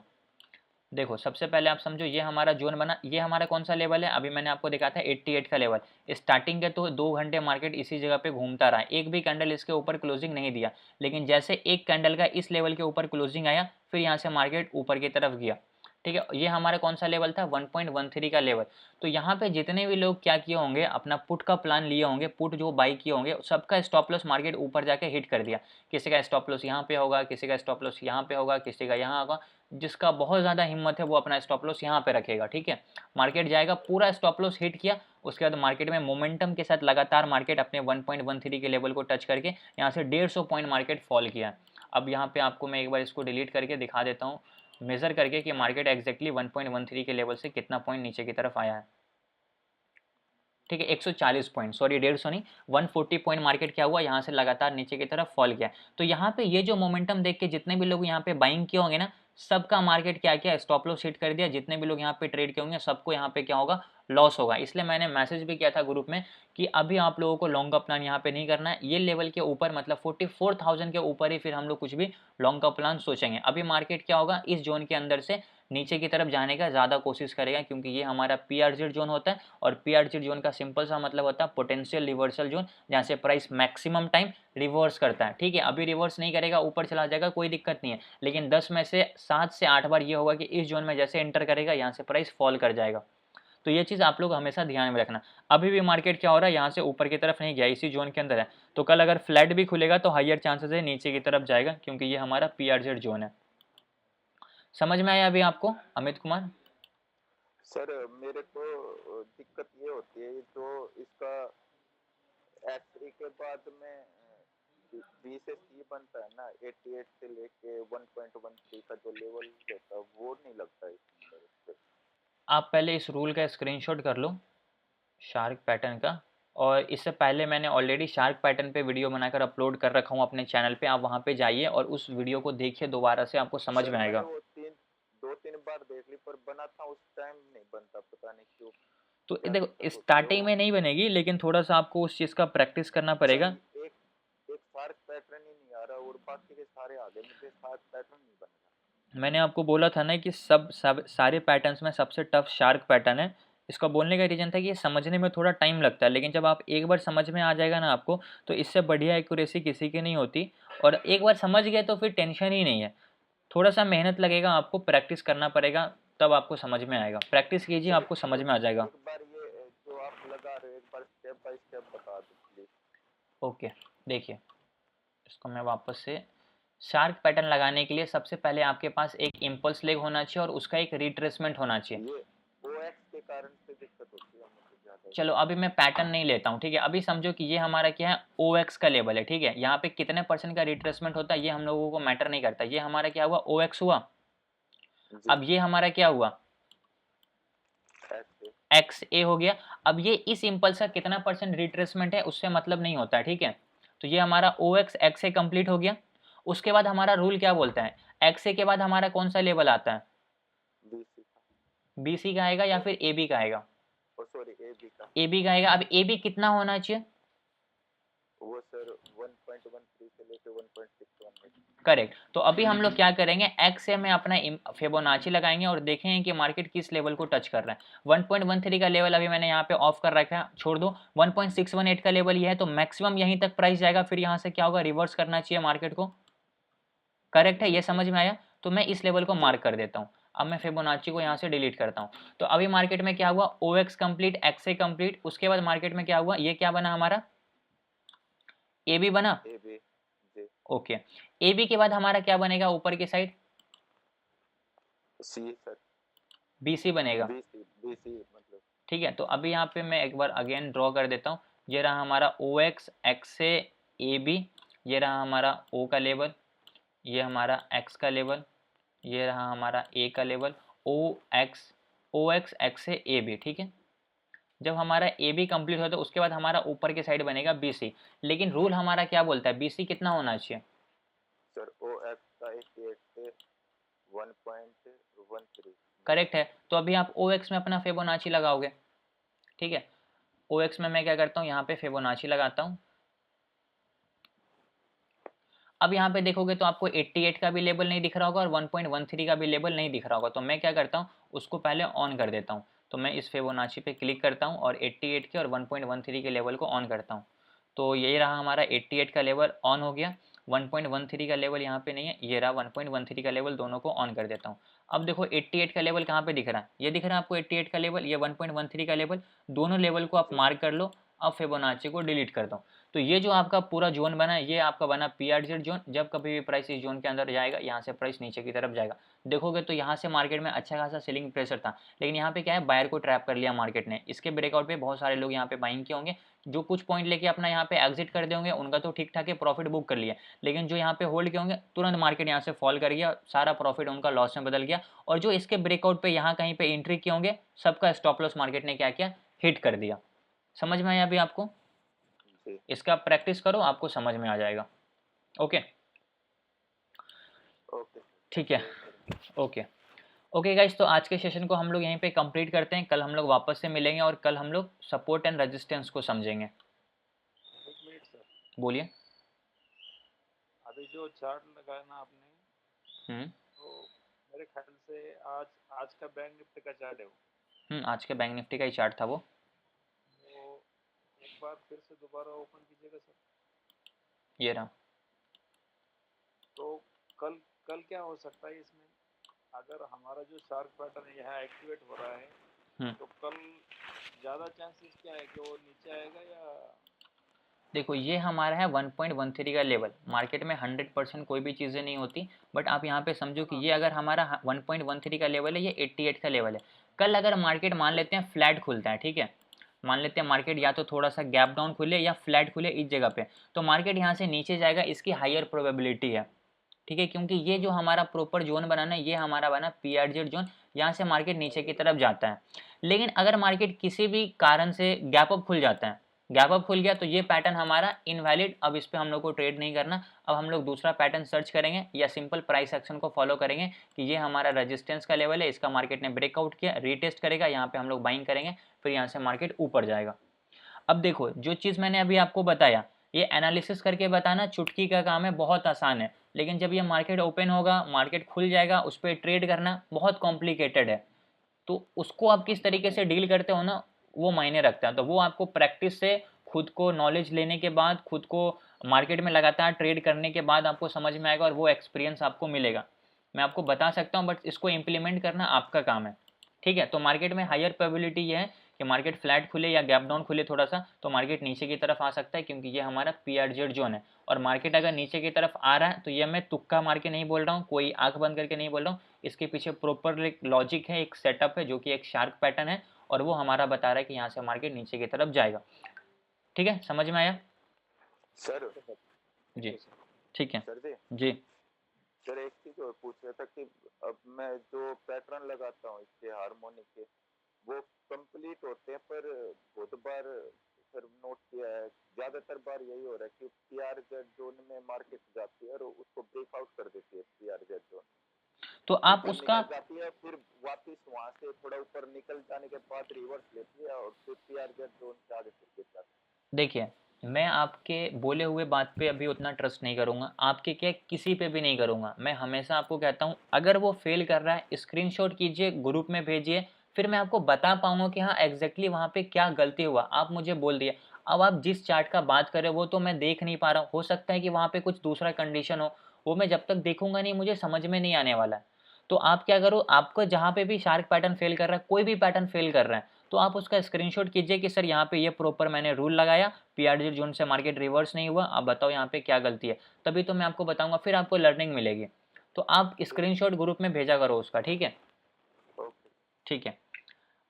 Speaker 1: देखो सबसे पहले आप समझो ये हमारा जोन बना, ये हमारा कौन सा लेवल है, अभी मैंने आपको दिखाया था 88 का लेवल। स्टार्टिंग के तो 2 घंटे मार्केट इसी जगह पे घूमता रहा, एक भी कैंडल इसके ऊपर क्लोजिंग नहीं दिया, लेकिन जैसे एक कैंडल का इस लेवल के ऊपर क्लोजिंग आया, फिर यहाँ से मार्केट ऊपर की तरफ गया। ठीक है, ये हमारा कौन सा लेवल था, 1.13 का लेवल। तो यहाँ पे जितने भी लोग क्या किए होंगे, अपना पुट का प्लान लिए होंगे, पुट जो बाई किए होंगे, सबका स्टॉप लॉस मार्केट ऊपर जाके हिट कर दिया। किसी का स्टॉप लॉस यहाँ पे होगा, किसी का स्टॉप लॉस यहाँ पे होगा, किसी का यहाँ होगा। जिसका बहुत ज़्यादा हिम्मत है वो अपना स्टॉप लॉस यहाँ पे रखेगा। ठीक है, मार्केट जाएगा, पूरा स्टॉप लॉस हिट किया, उसके बाद मार्केट में मोमेंटम के साथ लगातार मार्केट अपने 1.13 के लेवल को टच करके यहाँ से 150 पॉइंट मार्केट फॉल किया। अब यहाँ पे आपको मैं एक बार इसको डिलीट करके दिखा देता हूँ, मेजर करके कि मार्केट एग्जैक्टली 1.13 के लेवल से कितना पॉइंट नीचे की तरफ आया है। ठीक है, 140 पॉइंट, सॉरी 150 नहीं, 140 पॉइंट मार्केट क्या हुआ, यहाँ से लगातार नीचे की तरफ फॉल किया। तो यहाँ पे ये जो मोमेंटम देख के जितने भी लोग यहाँ पे बाइंग किए होंगे ना, सबका मार्केट क्या किया, स्टॉप लॉस हिट कर दिया। जितने भी लोग यहाँ पे ट्रेड किए होंगे सबको यहाँ पे क्या होगा, लॉस होगा। इसलिए मैंने मैसेज भी किया था ग्रुप में कि अभी आप लोगों को लॉन्ग का प्लान यहाँ पे नहीं करना है, ये लेवल के ऊपर मतलब 44,000 के ऊपर ही फिर हम लोग कुछ भी लॉन्ग का प्लान सोचेंगे। अभी मार्केट क्या होगा, इस जोन के अंदर से नीचे की तरफ जाने का ज़्यादा कोशिश करेगा, क्योंकि ये हमारा पीआरजेड जोन होता है, और पीआरजेड जोन का सिंपल सा मतलब होता है पोटेंशियल रिवर्सल जोन, जहाँ से प्राइस मैक्सिमम टाइम रिवर्स करता है। ठीक है, अभी रिवर्स नहीं करेगा, ऊपर चला जाएगा, कोई दिक्कत नहीं है, लेकिन 10 में से 7 से 8 बार ये होगा कि इस जोन में जैसे एंटर करेगा यहाँ से प्राइस फॉल कर जाएगा। तो ये चीज़ आप लोग हमेशा ध्यान में रखना। अभी भी मार्केट क्या हो रहा है, यहाँ से ऊपर की तरफ नहीं गया, इसी जोन के अंदर है, तो कल अगर फ्लैट भी खुलेगा तो हायर चांसेस है नीचे की तरफ जाएगा, क्योंकि ये हमारा पीआरजेड जोन है। समझ में आया अभी आपको अमित कुमार?
Speaker 3: सर मेरे को दिक्कत ये होती है, जो इसका एक्स के बाद में बी से सी बनता है ना, 88 से लेके 1.13 का जो लेवल होता है वो नहीं लगता इसके अंदर।
Speaker 1: आप पहले इस रूल का स्क्रीनशॉट कर लो, शार्क पैटर्न का, और इससे पहले मैंने ऑलरेडी शार्क पैटर्न पे वीडियो बनाकर अपलोड कर रखा हूँ अपने चैनल पे, आप वहाँ पे जाइए और उस वीडियो को देखिए दोबारा से, आपको समझ
Speaker 3: सर
Speaker 1: में
Speaker 3: मैंने
Speaker 1: आएगा।
Speaker 3: वो 2-3 बार देख ली, पर बना था उस टाइम नहीं बनता, पता नहीं क्यों,
Speaker 1: तो
Speaker 3: क्या
Speaker 1: देखो
Speaker 3: दिक्कत होती है
Speaker 1: स्टार्टिंग
Speaker 3: वो।
Speaker 1: में नहीं बनेगी, लेकिन थोड़ा सा आपको उस चीज़ का प्रैक्टिस करना पड़ेगा।
Speaker 3: सर एक एक शार्क पैटर्न ही नहीं आ रहा, और बाकी के सारे आ गए, मुझे शार्क पैटर्न नहीं बन रहा।
Speaker 1: मैंने आपको बोला था ना कि सब सारे पैटर्न्स में सबसे टफ शार्क पैटर्न है। इसका बोलने का रीज़न था कि ये समझने में थोड़ा टाइम लगता है, लेकिन जब आप एक बार समझ में आ जाएगा ना आपको, तो इससे बढ़िया एक्यूरेसी किसी की नहीं होती, और एक बार समझ गए तो फिर टेंशन ही नहीं है। थोड़ा सा मेहनत लगेगा, आपको प्रैक्टिस करना पड़ेगा, तब आपको समझ में आएगा। प्रैक्टिस कीजिए,
Speaker 3: सर
Speaker 1: आपको समझ में आ जाएगा।
Speaker 3: एक बार ये जो आप लगा रहे हो, एक बार स्टेप बाय स्टेप बता दो प्लीज।
Speaker 1: ओके, देखिए इसको मैं वापस से, शार्क पैटर्न लगाने के लिए सबसे पहले आपके पास एक इम्पल्स लेग होना चाहिए और उसका एक रिट्रेसमेंट होना चाहिए।
Speaker 3: ये ओएक्स के कारण से दिक्कत होती है मुझे ज्यादा।
Speaker 1: चलो अभी मैं पैटर्न नहीं लेता हूँ, ठीक है, अभी समझो कि ये हमारा क्या है, ओ एक्स का लेवल है। ठीक है, यहाँ पे कितने % का रिट्रेसमेंट होता है ये हम लोगों को मैटर नहीं करता, ये हमारा क्या हुआ, ओ एक्स हुआ।
Speaker 3: जी
Speaker 1: अब ये हमारा क्या हुआ,
Speaker 3: एक्स
Speaker 1: एक्स ए हो गया। अब ये इस इम्पल्स का कितना % रिट्रेसमेंट है उससे मतलब नहीं होता है। ठीक है, तो ये हमारा ओ एक्स एक्स ए कंप्लीट हो गया। उसके बाद हमारा रूल क्या बोलता है, एक्स ए के बाद हमारा कौन सा लेवल आता है,
Speaker 3: बीसी का,
Speaker 1: बी सी का आएगा या फिर ए बी का आएगा,
Speaker 3: और सॉरी ए बी का,
Speaker 1: ए बी का आएगा। अब ए बी कितना होना चाहिए,
Speaker 3: वो सर 1.13 से लेके 1.61
Speaker 1: करेक्ट। तो अभी हम लोग क्या करेंगे, एक्स से में अपना फिबोनाची लगाएंगे और देखेंगे कि मार्केट किस लेवल को टच कर रहा है। 1.13 का लेवल अभी मैंने यहाँ पे ऑफ कर रखा है, छोड़ दो। 1.618 का लेवल ये है, तो मैक्सिमम यहीं तक प्राइस जाएगा, फिर यहाँ से क्या होगा, रिवर्स करना चाहिए मार्केट को। करेक्ट है, ये समझ में आया? तो मैं इस लेवल को मार्क कर देता हूँ। अब मैं फिबोनाची को यहाँ से डिलीट करता हूँ। तो अभी मार्केट में क्या हुआ, ओ एक्स कंप्लीट, एक्स ए कंप्लीट, उसके बाद मार्केट में क्या हुआ, ये क्या बना हमारा, ए बी बना।
Speaker 3: ए बी जी
Speaker 1: ओके, ए बी के बाद हमारा क्या बनेगा, ऊपर की side
Speaker 3: C sir,
Speaker 1: B C बनेगा।
Speaker 3: बीसी मतलब।
Speaker 1: ठीक है, तो अभी यहाँ पे मैं एक बार अगेन ड्रॉ कर देता हूँ। ये रहा हमारा ओ एक्स, एक्स से ए बी, ये रहा हमारा ओ का लेवल, ये हमारा एक्स का लेवल, ये रहा हमारा ए का लेवल, ओ एक्स, एक्स से ए बी। ठीक है, जब हमारा ए बी कंप्लीट हो तो उसके बाद हमारा ऊपर की साइड बनेगा बी सी। लेकिन रूल हमारा क्या बोलता है, बी सी कितना होना चाहिए,
Speaker 3: सर ओ एक्स का 88 से 1.13।
Speaker 1: करेक्ट है। तो अभी आप ओ एक्स में अपना फिबोनाची लगाओगे। ठीक है, ओ एक्स में मैं क्या करता हूँ, यहाँ पे फिबोनाची लगाता हूँ। अब यहाँ पे देखोगे तो आपको 88 का भी लेवल नहीं दिख रहा होगा और 1.13 का भी लेवल नहीं दिख रहा होगा, तो मैं क्या करता हूँ उसको पहले ऑन कर देता हूँ। तो मैं इस फिबोनाची पे क्लिक करता हूँ और 88 के और 1.13 के लेवल को ऑन करता हूँ। तो ये रहा हमारा 88 का लेवल ऑन हो गया, 1.13 का लेवल यहाँ पे नहीं है, ये रहा 1.13 का लेवल, दोनों को ऑन कर देता हूँ। अब देखो 88 का लेवल कहाँ पे दिख रहा है, ये दिख रहा है आपको 88 का लेवल, ये 1.13 का लेवल, दोनों लेवल को आप मार्क कर लो। अब फिबोनाची को डिलीट कर दो। तो ये जो आपका पूरा जोन बना है ये आपका बना PRZ जोन। जब कभी भी प्राइस इस जोन के अंदर जाएगा, यहाँ से प्राइस नीचे की तरफ जाएगा। देखोगे तो यहाँ से मार्केट में अच्छा खासा सेलिंग प्रेशर था, लेकिन यहाँ पे क्या है, बायर को ट्रैप कर लिया मार्केट ने। इसके ब्रेकआउट पे बहुत सारे लोग यहाँ पे बाइंग किए होंगे, जो कुछ पॉइंट लेके अपना यहाँ पे एग्जिट कर देंगे, उनका तो ठीक ठाक है, प्रॉफिट बुक कर लिया। लेकिन जो यहाँ पे होल्ड किए होंगे, तुरंत मार्केट यहाँ से फॉल कर गया, सारा प्रॉफिट उनका लॉस में बदल गया। और जो इसके ब्रेकआउट पे यहाँ कहीं पे एंट्री किए होंगे, सबका स्टॉप लॉस मार्केट ने क्या किया, हिट कर दिया। समझ में आया अभी आपको?
Speaker 3: जी
Speaker 1: इसका प्रैक्टिस करो, आपको समझ में आ जाएगा। ओके
Speaker 3: ओके
Speaker 1: ठीक है। ओके ओके गाइस, तो आज के सेशन को हम लोग यहीं पे कंप्लीट करते हैं। कल हम लोग वापस से मिलेंगे और कल हम लोग सपोर्ट एंड रेजिस्टेंस को समझेंगे।
Speaker 5: एक मिनट सर,
Speaker 1: बोलिए।
Speaker 5: अभी जो चार्ट लगाया ना आपने, तो मेरे ख्याल से आज आज का बैंक निफ्टी का चार्ट है वो।
Speaker 1: आज के बैंक निफ्टी का ही चार्ट था वो।
Speaker 5: एक बार फिर से दोबारा ओपन कीजिएगा सर।
Speaker 1: ये रहा।
Speaker 5: तो कल कल क्या हो सकता है इसमें, अगर हमारा जो शार्क पैटर्न यहाँ एक्टिवेट हो रहा है, तो कल ज़्यादा चांसेस क्या है कि वो नीचे आएगा या?
Speaker 1: देखो ये हमारा है 1.13 का लेवल। मार्केट में 100% कोई भी चीज़ें नहीं होती, बट आप यहाँ पे समझो कि ये अगर हमारा 1.13 का लेवल है, ये 88 का लेवल है। कल अगर मार्केट मान लेते हैं फ्लैट खुलता है, ठीक है, मान लेते हैं मार्केट या तो थोड़ा सा गैप डाउन खुले या फ्लैट खुले इस जगह पे, तो मार्केट यहाँ से नीचे जाएगा, इसकी हायर प्रोबेबिलिटी है, ठीक है, क्योंकि ये जो हमारा प्रॉपर जोन बनाना है, ये हमारा बना PRZ जोन, यहाँ से मार्केट नीचे की तरफ जाता है। लेकिन अगर मार्केट किसी भी कारण से गैप अप खुल जाता है, गैप अप खुल गया, तो ये पैटर्न हमारा इनवैलिड, अब इस पे हम लोग को ट्रेड नहीं करना। अब हम लोग दूसरा पैटर्न सर्च करेंगे या सिंपल प्राइस एक्शन को फॉलो करेंगे कि ये हमारा रेजिस्टेंस का लेवल है, इसका मार्केट ने ब्रेकआउट किया, रीटेस्ट करेगा, यहाँ पे हम लोग बाइंग करेंगे, फिर यहाँ से मार्केट ऊपर जाएगा। अब देखो जो चीज़ मैंने अभी आपको बताया, ये एनालिसिस करके बताना चुटकी का काम है, बहुत आसान है, लेकिन जब ये मार्केट ओपन होगा, मार्केट खुल जाएगा, उस पर ट्रेड करना बहुत कॉम्प्लिकेटेड है। तो उसको आप किस तरीके से डील करते हो ना, वो मायने रखता है। तो वो आपको प्रैक्टिस से, खुद को नॉलेज लेने के बाद, खुद को मार्केट में लगातार ट्रेड करने के बाद आपको समझ में आएगा और वो एक्सपीरियंस आपको मिलेगा। मैं आपको बता सकता हूँ, बट इसको इम्प्लीमेंट करना आपका काम है, ठीक है। तो मार्केट में हायर प्रोबेबिलिटी ये है कि मार्केट फ्लैट खुले या गैप डाउन खुले थोड़ा सा, तो मार्केट नीचे की तरफ आ सकता है, क्योंकि ये हमारा PRZ जोन है। और मार्केट अगर नीचे की तरफ आ रहा है, तो ये मैं तुक्का मार के नहीं बोल रहा हूँ, कोई आंख बंद करके नहीं बोल रहा हूँ, इसके पीछे प्रॉपर एक लॉजिक है, एक सेटअप है, जो कि एक शार्क पैटर्न है, और वो हमारा बता रहा है कि यहाँ से मार्केट नीचे की तरफ जाएगा। ठीक है, समझ में आया?
Speaker 3: सर
Speaker 1: जी ठीक है।
Speaker 3: सर जी
Speaker 1: जी
Speaker 3: सर एक चीज और पूछ रहा था कि अब मैं जो पैटर्न लगाता हूँ इसके हार्मोनिक के, वो कंप्लीट होते हैं, पर बहुत बार सर नोट किया है, ज्यादातर बार यही हो रहा है कि PRZ जोन में मार्केट जाती है और उसको ब्रेकआउट कर देती है PRZ जोन,
Speaker 1: तो आप
Speaker 3: ऊपर
Speaker 1: उसका
Speaker 3: निकल जाती है, फिर वापस वहां से थोड़ा ऊपर निकल जाने के बाद रिवर्स लेती है और फिर PRZ जोन से आगे फिर गिर जाती है।
Speaker 1: देखिए, मैं आपके बोले हुए बात पे अभी उतना ट्रस्ट नहीं करूँगा, आपके क्या किसी पे भी नहीं करूँगा। मैं हमेशा आपको कहता हूँ, अगर वो फेल कर रहा है स्क्रीनशॉट कीजिए, ग्रुप में भेजिए, फिर मैं आपको बता पाऊँगा कि हाँ एग्जैक्टली वहाँ पे क्या गलती हुआ। आप मुझे बोल दिए, अब आप जिस चार्ट का बात कर रहे हो वो तो मैं देख नहीं पा रहा हूँ, हो सकता है कि वहाँ पे कुछ दूसरा कंडीशन हो, वो मैं जब तक देखूंगा नहीं मुझे समझ में नहीं आने वाला है। तो आप क्या करो, आपको जहाँ पे भी शार्क पैटर्न फेल कर रहा है, कोई भी पैटर्न फेल कर रहा है, तो आप उसका स्क्रीनशॉट कीजिए कि सर यहाँ पे ये प्रॉपर मैंने रूल लगाया, PRZ जोन से मार्केट रिवर्स नहीं हुआ, आप बताओ यहाँ पे क्या गलती है, तभी तो मैं आपको बताऊंगा, फिर आपको लर्निंग मिलेगी। तो आप स्क्रीनशॉट ग्रुप में भेजा करो उसका, ठीक है?
Speaker 3: ओके
Speaker 1: ठीक है,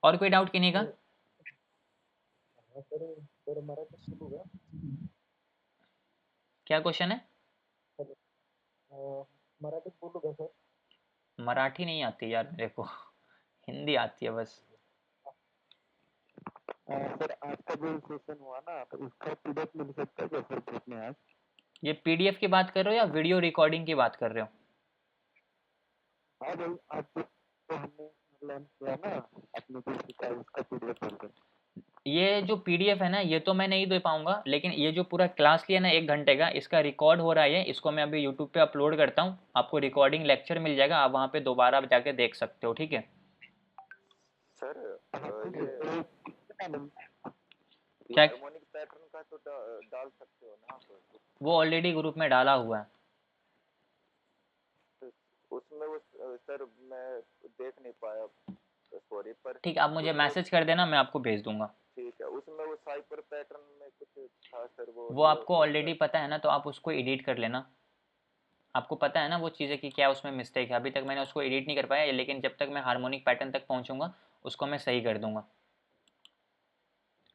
Speaker 1: और कोई डाउट किन्हीं का?
Speaker 2: हाँ सर मराठी सुरू का
Speaker 1: क्या क्वेश्चन है?
Speaker 2: मराठीत बोलू का सर?
Speaker 1: मराठी नहीं आती यार मेरे को, हिंदी आती है बस।
Speaker 2: सर आज का जो सेशन हुआ ना, तो उसका PDF मिल सकता है क्या सर ग्रुप में आज?
Speaker 1: ये PDF की बात कर रहे हो या वीडियो रिकॉर्डिंग की बात कर रहे हो?
Speaker 2: हाँ भाई, आज जो हमने लर्न किया ना, आपने जो सीखा उसका PDF मिल सकता है।
Speaker 1: ये जो पीडीएफ है ना, ये तो मैं नहीं दे पाऊंगा, लेकिन ये जो पूरा क्लास लिया ना 1 घंटे का, इसका रिकॉर्ड हो रहा है, इसको मैं अभी यूट्यूब पे अपलोड करता हूँ, आपको रिकॉर्डिंग लेक्चर मिल जाएगा, आप वहाँ पे दोबारा जाके देख सकते हो, ठीक है।
Speaker 3: सर
Speaker 1: क्या?
Speaker 3: हार्मोनिक पैटर्न का तो डाल सकते हो ना आप?
Speaker 1: वो ऑलरेडी ग्रुप में डाला हुआ है।
Speaker 3: उसमें सर मैं देख नहीं पाया, सॉरी, पर
Speaker 1: ठीक है, आप मुझे मैसेज कर देना, मैं आपको भेज दूंगा।
Speaker 3: ठीक है। उसमें वो साइपर पैटर्न में कुछ था सर,
Speaker 1: वो आपको ऑलरेडी पता है ना, तो आप उसको एडिट कर लेना। आपको पता है ना वो चीज़ें कि क्या उसमें मिस्टेक है। अभी तक मैंने उसको एडिट नहीं कर पाया, लेकिन जब तक मैं हार्मोनिक पैटर्न तक पहुंचूंगा उसको मैं सही कर दूंगा,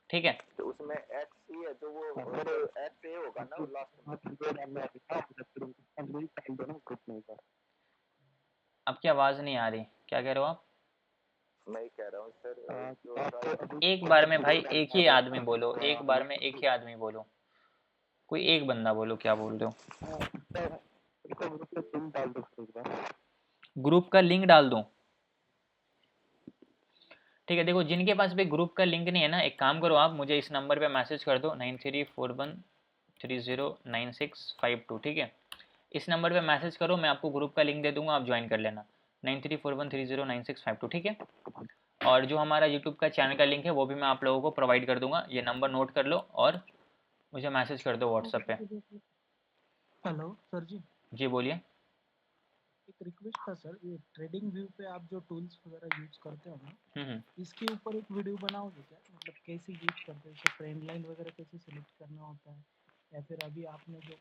Speaker 1: ठीक है।
Speaker 3: तो उसमें एक्स ही है, तो वो एक्स ए होगा ना लास्ट में।
Speaker 1: आपकी आवाज़ नहीं आ रही, क्या कह रहे हो आप?
Speaker 3: मैं ही कह रहा हूँ सर,
Speaker 1: एक बार में भाई एक ही आदमी बोलो, एक बार में एक ही आदमी बोलो, कोई एक बंदा बोलो, क्या बोल रहे हो? ग्रुप का लिंक डाल दूं? ठीक है, देखो जिनके पास भी ग्रुप का लिंक नहीं है ना, एक काम करो, आप मुझे इस नंबर पे मैसेज कर दो 9341309652, ठीक है। इस नंबर पे मैसेज करो, मैं आपको ग्रुप का लिंक दे दूंगा, आप ज्वाइन कर लेना 9341309652, ठीक है। और जो हमारा यूट्यूब का चैनल का लिंक है वो भी मैं आप लोगों को प्रोवाइड कर दूंगा, ये नंबर नोट कर लो और मुझे मैसेज कर दो व्हाट्सएप पे।
Speaker 4: हेलो सर जी,
Speaker 1: जी बोलिए।
Speaker 4: एक रिक्वेस्ट था सर, ये ट्रेडिंग व्यू पे आप जो टूल्स वगैरह यूज करते हो ना, इसके ऊपर एक वीडियो बनाओगे क्या? मतलब कैसे यूज करते हो, ट्रेंड लाइन वगैरह कैसे सिलेक्ट करना होता है, या फिर अभी आपने जो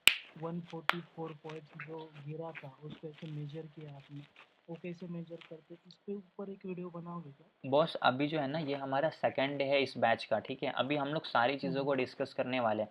Speaker 4: 144 पॉइंट्स जो गिरा था उसको कैसे मेजर किया आपने, वो कैसे मेजर करते, इस पे ऊपर एक वीडियो बनाओगे क्या?
Speaker 1: बॉस अभी जो है ना, ये हमारा सेकंड डे है इस बैच का, ठीक है। अभी हम लोग सारी चीज़ों को डिस्कस करने वाले हैं।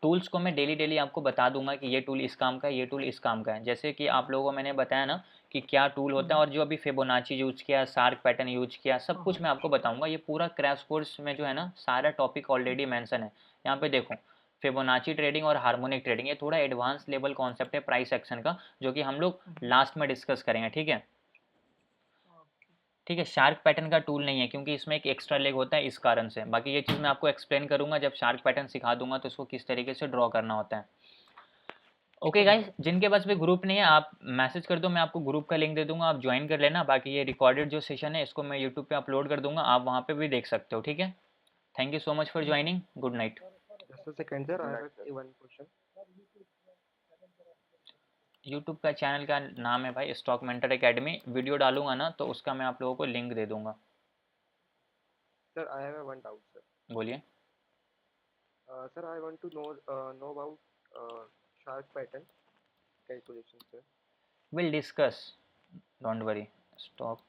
Speaker 1: टूल्स को मैं डेली डेली आपको बता दूंगा कि ये टूल इस काम का है, ये टूल इस काम का है। जैसे कि आप लोगों को मैंने बताया ना कि क्या टूल होता है, और जो अभी फिबोनाची यूज किया, शार्क पैटर्न यूज किया, सब कुछ मैं आपको बताऊंगा। ये पूरा क्रैश कोर्स में जो है ना, सारा टॉपिक ऑलरेडी मेंशन है। यहाँ पे देखो, फिबोनाची ट्रेडिंग और हार्मोनिक ट्रेडिंग, ये थोड़ा एडवांस लेवल कॉन्सेप्ट है प्राइस एक्शन का, जो कि हम लोग लास्ट में डिस्कस करेंगे, ठीक है। ठीक है, शार्क पैटर्न का टूल नहीं है, क्योंकि इसमें एक एक्स्ट्रा लेग होता है, इस कारण से। बाकी ये चीज़ मैं आपको एक्सप्लेन करूंगा जब शार्क पैटर्न सिखा दूंगा, तो उसको किस तरीके से ड्रॉ करना होता है। ओके गाइस, जिनके पास भी ग्रुप नहीं है आप मैसेज कर दो, मैं आपको ग्रुप का लिंक दे दूंगा, आप ज्वाइन कर लेना। बाकी ये रिकॉर्डेड जो सेशन है इसको मैं यूट्यूब पे अपलोड कर दूंगा, आप वहाँ पे भी देख सकते हो, ठीक है। Thank you so much for joining, good night.
Speaker 7: Just a second, sir. I have one question.
Speaker 1: YouTube का चैनल का नाम है भाई स्टॉक मेंटर एकेडमी। वीडियो डालूंगा ना तो उसका मैं आप लोगों को लिंक दे दूंगा।
Speaker 7: Sir, I have one doubt, sir.
Speaker 1: बोलिए।
Speaker 7: Sir, I want to know about shark pattern calculation, sir.
Speaker 1: Will discuss, don't worry. Stock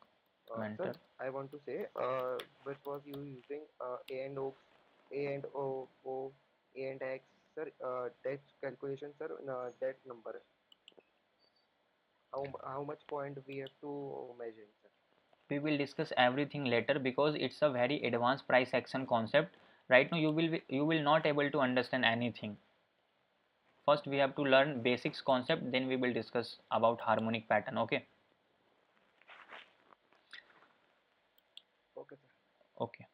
Speaker 7: Sir,
Speaker 1: mentor.
Speaker 7: I want to say, which was you using A and O, A and O, A and X, sir. That calculation, sir. That number. How much point we have to measure, sir?
Speaker 1: We will discuss everything later because it's a very advanced price action concept. Right now you will not able to understand anything. First we have to learn basics concept, then we will discuss about harmonic pattern. Okay.
Speaker 7: Okay, sir.
Speaker 1: Okay.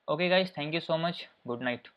Speaker 1: Okay guys, thank you so much. Good night.